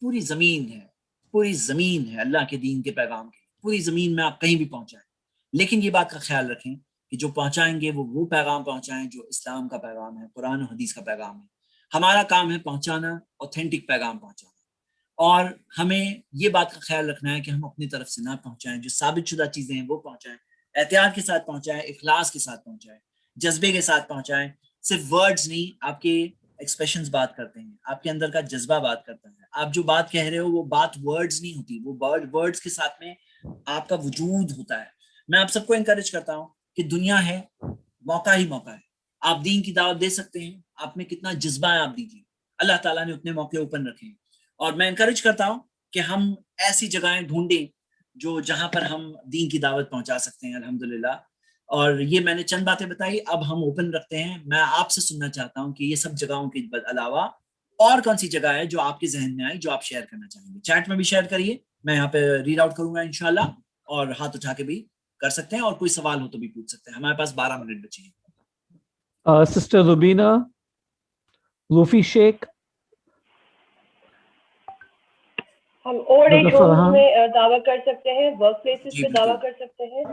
S1: پوری زمین ہے اللہ کے دین کے پیغام کے. پوری زمین میں آپ کہیں بھی پہنچائیں, لیکن یہ بات کا خیال رکھیں کہ جو پہنچائیں گے وہ پیغام پہنچائیں جو اسلام کا پیغام ہے, قرآن و حدیث کا پیغام ہے. ہمارا کام ہے پہنچانا, اوتھینٹک پیغام پہنچانا. اور ہمیں یہ بات کا خیال رکھنا ہے کہ ہم اپنی طرف سے نہ پہنچائیں, جو ثابت شدہ چیزیں ہیں وہ پہنچائیں, احتیاط کے ساتھ پہنچائیں, اخلاص کے ساتھ پہنچائیں, جذبے کے ساتھ پہنچائیں. صرف ورڈز نہیں, آپ کے ایکسپریشنز بات کرتے ہیں, آپ کے اندر کا جذبہ بات کرتا ہے. آپ جو بات کہہ رہے ہو وہ بات ورڈز نہیں ہوتی, وہ ورڈز کے ساتھ میں آپ کا وجود ہوتا ہے. میں آپ سب کو انکریج کرتا ہوں کہ دنیا ہے, موقع ہی موقع ہے. آپ دین کی دعوت دے سکتے ہیں, آپ میں کتنا جذبہ ہے آپ دیجیے. اللہ تعالیٰ نے اتنے موقع اوپن رکھے ہیں. اور میں انکریج کرتا ہوں کہ ہم ایسی جگہیں ڈھونڈیں جہاں پر ہم دین کی دعوت پہنچا سکتے ہیں الحمدللہ. اور یہ میں نے چند باتیں بتائی. اب ہم اوپن رکھتے ہیں. میں آپ سے سننا چاہتا ہوں کہ یہ سب جگہوں کے علاوہ اور کون سی جگہ ہے جو آپ کے ذہن میں آئی جو آپ شیئر کرنا چاہیں گے. چیٹ میں بھی شیئر کریے, میں یہاں پہ ریڈ آؤٹ کروں گا انشاءاللہ, اور ہاتھ اٹھا کے بھی کر سکتے ہیں, اور کوئی سوال ہو تو بھی پوچھ سکتے ہیں. ہمارے پاس 12 منٹ بچے ہیں.
S2: سسٹر روبینہ, لوفی شیخ.
S7: ہم اولڈ ایج ہومز میں دعویٰ کر سکتے ہیں, ورک پلیسز پہ دعویٰ کر سکتے ہیں,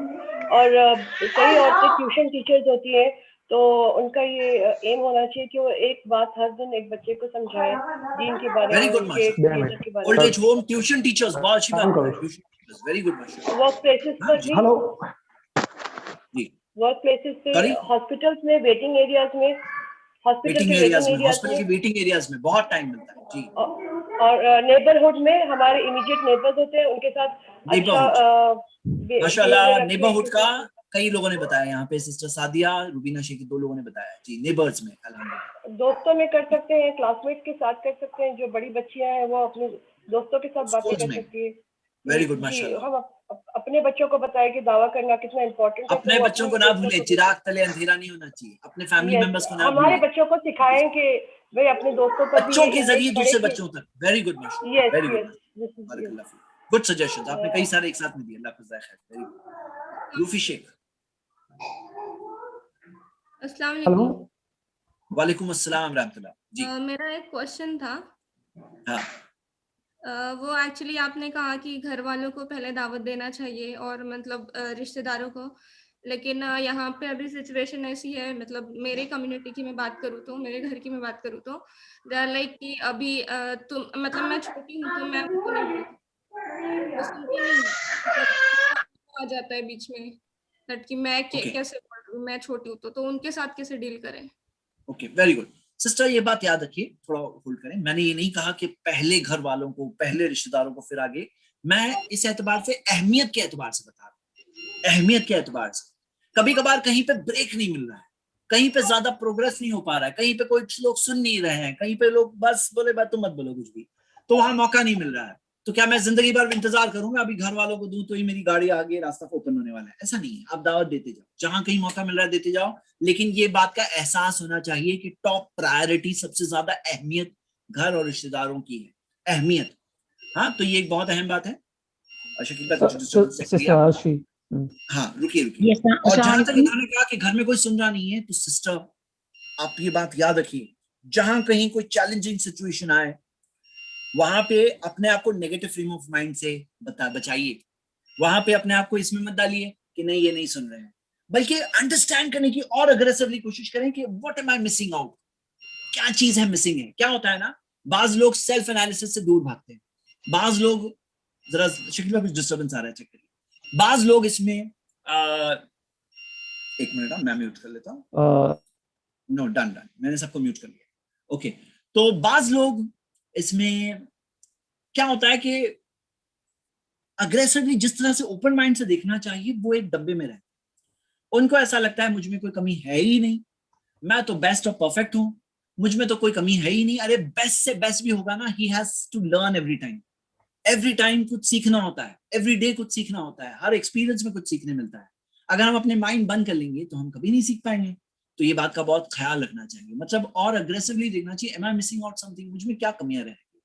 S7: اور کئی عورتیں ٹیوشن ٹیچرز ہوتی ہیں تو ان کا یہ ایم ہونا چاہیے کہ وہ ایک بات ہر دن ایک بچے کو سمجھائیں دین کے بارے میں,
S1: old age home tuition teachers, بہت اچھی بات ہے. ویری گڈ ماشاءاللہ.
S7: ورک پلیسز پر بھی,
S1: جی
S7: ورک پلیسز پہ, ہاسپٹلس میں, ویٹنگ ایریاز میں,
S1: ویٹنگ ایریاز میں بہت ٹائم ملتا ہے. جی,
S7: اور نیبرہڈ میں ہمارے امیڈیٹ نیبرز ہوتے ہیں, ان کے ساتھ
S1: ماشاءاللہ نیبرہڈ کا کئی لوگوں نے بتایا, یہاں پہ سسٹر سعدیہ, روبینہ شیخ, 2 لوگوں نے بتایا. جی, نیبرز میں الحمدللہ.
S7: دوستوں میں کر سکتے ہیں, کلاس میٹ کے ساتھ کر سکتے ہیں, جو بڑی بچیاں ہیں وہ اپنے دوستوں کے ساتھ باتیں کر سکتی ہے.
S1: ویری گڈ ماشاءاللہ.
S7: ہم اپنے بچوں کو بتائیں کہ دعویٰ کرنا کتنا امپورٹنٹ ہے.
S1: اپنے بچوں کو نہ بھولیں, چراغ تلے اندھیرا نہیں ہونا چاہیے. اپنے فیملی ممبرز کو نہ بھولیں.
S7: ہمارے بچوں کو سکھائیں کہ بھئی اپنے دوستوں پر بھی,
S1: بچوں کے ذریعے دوسرے بچوں تک. ویری گڈ ماشاءاللہ. ویری گڈ, بارک اللہ فیک. گڈ سجیشنز آپ نے کئی سارے ایک ساتھ میں دیے. اللہ حافظ خیر. Very good. روفی شیخ.
S11: السلام علیکم.
S1: وعلیکم السلام ورحمۃ اللہ. جی,
S11: میرا ایک کوشچن تھا.
S1: ہاں,
S11: وہ ایکچولی آپ نے کہا کہ گھر والوں کو پہلے دعوت دینا چاہیے اور مطلب رشتہ داروں کو, لیکن یہاں پہ ابھی سچویشن ایسی ہے, مطلب میرے کمیونٹی کی میں بات کروں تو, میرے گھر کی میں بات کروں تو دے آر لائک کہ ابھی تم, مطلب میں چھوٹی ہوں تو میں ان کو نہیں سنتی نہیں, آ جاتا ہے بیچ میں کہ میں کیسے پڑھ رہی ہوں, میں چھوٹی ہوں تو ان کے ساتھ کیسے ڈیل کریں.
S1: Okay, very good. سسٹر یہ بات یاد رکھیے, تھوڑا ہولڈ کریں. میں نے یہ نہیں کہا کہ پہلے گھر والوں کو, پہلے رشتہ داروں کو, پھر آگے. میں اس اعتبار سے اہمیت کے اعتبار سے بتا رہا ہوں, اہمیت کے اعتبار سے. کبھی کبھار کہیں پہ بریک نہیں مل رہا ہے, کہیں پہ زیادہ پروگرس نہیں ہو پا رہا ہے, کہیں پہ کوئی لوگ سن نہیں رہے ہیں, کہیں پہ لوگ بس بولے بات تم مت بولو کچھ بھی, تو وہاں موقع نہیں مل رہا ہے. تو کیا میں زندگی بھر انتظار کروں گا ابھی گھر والوں کو دوں تو ہی میری گاڑی آگے راستہ اوپن ہونے والا ہے؟ ایسا نہیں ہے. آپ دعوت دیتے جاؤ, جہاں کہیں موقع مل رہا ہے دیتے جاؤ, لیکن یہ بات کا احساس ہونا چاہیے کہ ٹاپ پرائرٹی, سب سے زیادہ اہمیت گھر اور رشتے داروں کی ہے, اہمیت. ہاں, تو یہ ایک بہت اہم بات ہے. ہاں, رکیے. اور جہاں تک انہوں نے کہا کہ گھر میں کوئی سن رہا نہیں ہے, تو سسٹر آپ یہ بات یاد رکھیے, جہاں کہیں کوئی چیلنجنگ سچویشن آئے وہاں پہ اپنے آپ کو نیگیٹو فریم آف مائنڈ سے بچائیے. وہاں پہ اپنے آپ کو اس میں مت ڈالیے کہ نہیں یہ نہیں سن رہے ہیں, بلکہ انڈرسٹینڈ کرنے کی اور اگریسولی کوشش کریں کہ what am I missing out, کیا چیز ہے مسنگ ہے. کیا ہوتا ہے نا, بعض لوگ سیلف انالیسس سے دور بھاگتے ہیں, بعض لوگ, ذرا شکل میں کچھ ڈسٹربنس آ رہا ہے, چیک کریے. بعض لوگ اس میں ایک منٹ میں میوٹ کر لیتا ہوں. نو, ڈن, میں نے سب کو میوٹ کر لیا. اوکے, تو بعض لوگ اس میں کیا ہوتا ہے کہ اگریسولی جس طرح سے اوپن مائنڈ سے دیکھنا چاہیے وہ ایک ڈبے میں رہتے. ان کو ایسا لگتا ہے مجھ میں کوئی کمی ہے ہی نہیں, میں تو بیسٹ اور پرفیکٹ ہوں, مجھ میں تو کوئی کمی ہے ہی نہیں. ارے بیسٹ سے بیسٹ بھی ہوگا نا, he has to learn every time کچھ سیکھنا ہوتا ہے, ایوری ڈے کچھ سیکھنا ہوتا ہے, ہر ایکسپیرینس میں کچھ سیکھنے ملتا ہے. اگر ہم اپنے مائنڈ بند کر لیں گے تو ہم کبھی نہیں سیکھ پائیں گے. تو یہ بات کا بہت خیال رکھنا چاہیے, مطلب اور اگریسولی دیکھنا چاہیے, am I missing out something, مجھ میں کیا کمیاں رہ گئی,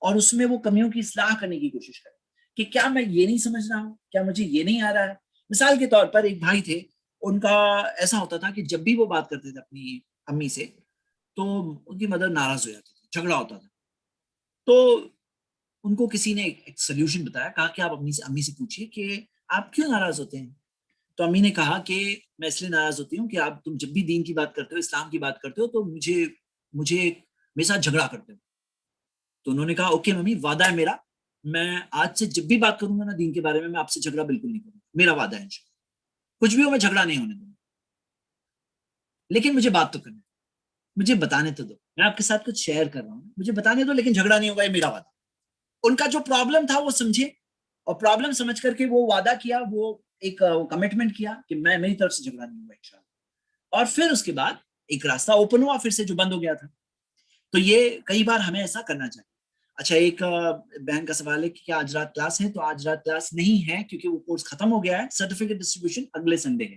S1: اور اس میں وہ کمیوں کی اصلاح کرنے کی کوشش کریں کہ کیا میں یہ نہیں سمجھ رہا ہوں, کیا مجھے یہ نہیں آ رہا ہے. مثال کے طور پر ایک بھائی تھے, ان کا ایسا ہوتا تھا کہ جب بھی وہ بات کرتے تھے اپنی امی سے تو ان کی مدر ناراض ہو جاتی تھی, جھگڑا ہوتا تھا. تو ان کو کسی نے ایک سلیوشن بتایا, کہا کہ آپ امی سے پوچھیے کہ آپ کیوں ناراض ہوتے ہیں. تو امی نے کہا کہ میں اس لیے ناراض ہوتی ہوں کہ آپ تم جب بھی دین کی بات کرتے ہو, اسلام کی بات کرتے ہو, تو مجھے میرے ساتھ جھگڑا کرتے ہو. تو انہوں نے کہا اوکے ممی, وعدہ ہے میرا, میں آج سے جب بھی بات کروں گا نا دین کے بارے میں آپ سے جھگڑا بالکل نہیں کروں گا, میرا وعدہ ہے انشاءاللہ. کچھ بھی ہو میں جھگڑا نہیں ہونے دوں گا, لیکن مجھے بات تو کرنا, مجھے بتانے تو دو, میں آپ کے ساتھ کچھ شیئر کر رہا ہوں, مجھے بتانے دو, لیکن جھگڑا نہیں ہوگا, یہ میرا وعدہ. ان کا جو پرابلم تھا وہ سمجھے, اور پرابلم سمجھ کر کے وہ وعدہ کیا, وہ ایک کمٹمنٹ کیا کہ میں میری طرف سے جھگڑا نہیں ہوگا انشاءاللہ. اور پھر اس کے بعد ایک راستہ اوپن ہوا پھر سے جو بند ہو گیا تھا. تو یہ کئی بار ہمیں ایسا کرنا چاہیے. اچھا, ایک بہن کا سوال ہے کہ کیا آج رات کلاس ہے, تو آج رات کلاس نہیں ہے کیونکہ وہ کورس ختم ہو گیا ہے. سرٹیفکیٹ ڈسٹریبیوشن اگلے سنڈے ہے,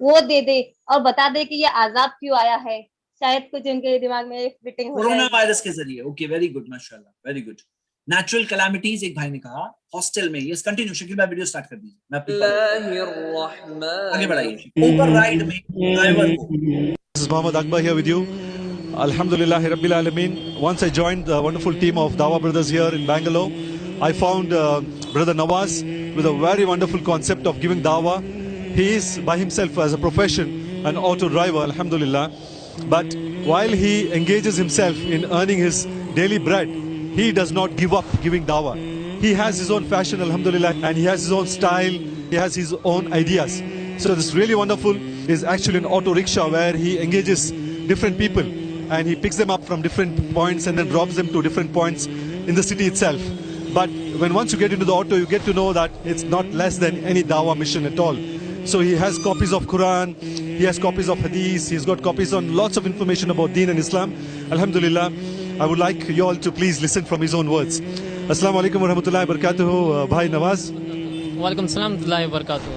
S18: وہ دے دے اور بتا دے کہ یہ عذاب کیوں آیا ہے, شاید کچھ ان کے دماغ میں فٹنگ ہو جائے.
S1: کورونا وائرس کے ذریعے. اوکے, ویری گڈ, ماشاءاللہ, ویری گڈ. نیچرل کلیمٹیز ایک بھائی نے کہا ہاسٹل میں. یس, کنٹینیو شکیل بھائی, ویڈیو سٹارٹ کر دیجیے. میں آگے بڑھائیے. اوپر رائٹ میں ڈرائیور کو.
S12: This is Muhammad Akbar here with you. Alhamdulillah Rabbil Alameen. Once I joined the wonderful team of Dawah Brothers here in Bangalore, I found Brother Nawaz with a very wonderful concept of giving Dawah. He is by himself as a profession an auto driver, Alhamdulillah. But while he engages himself in earning his daily bread, he does not give up giving Dawah. He has his own fashion, Alhamdulillah, and he has his own style, he has his own ideas. So this really wonderful is actually an auto rickshaw where he engages different people and he picks them up from different points and then drops them to different points in the city itself. But when once you get into the auto, you get to know that it's not less than any Dawah mission at all. So he has copies of Quran, he has copies of Hadith, he's got copies on lots of information about Deen and Islam. Alhamdulillah, I would like you all to please listen from his own words. Assalamu alaikum wa rahmatullahi wa barakatuh, Bhai Nawaz.
S19: Walaikum salam wa rahmatullahi wa barakatuh.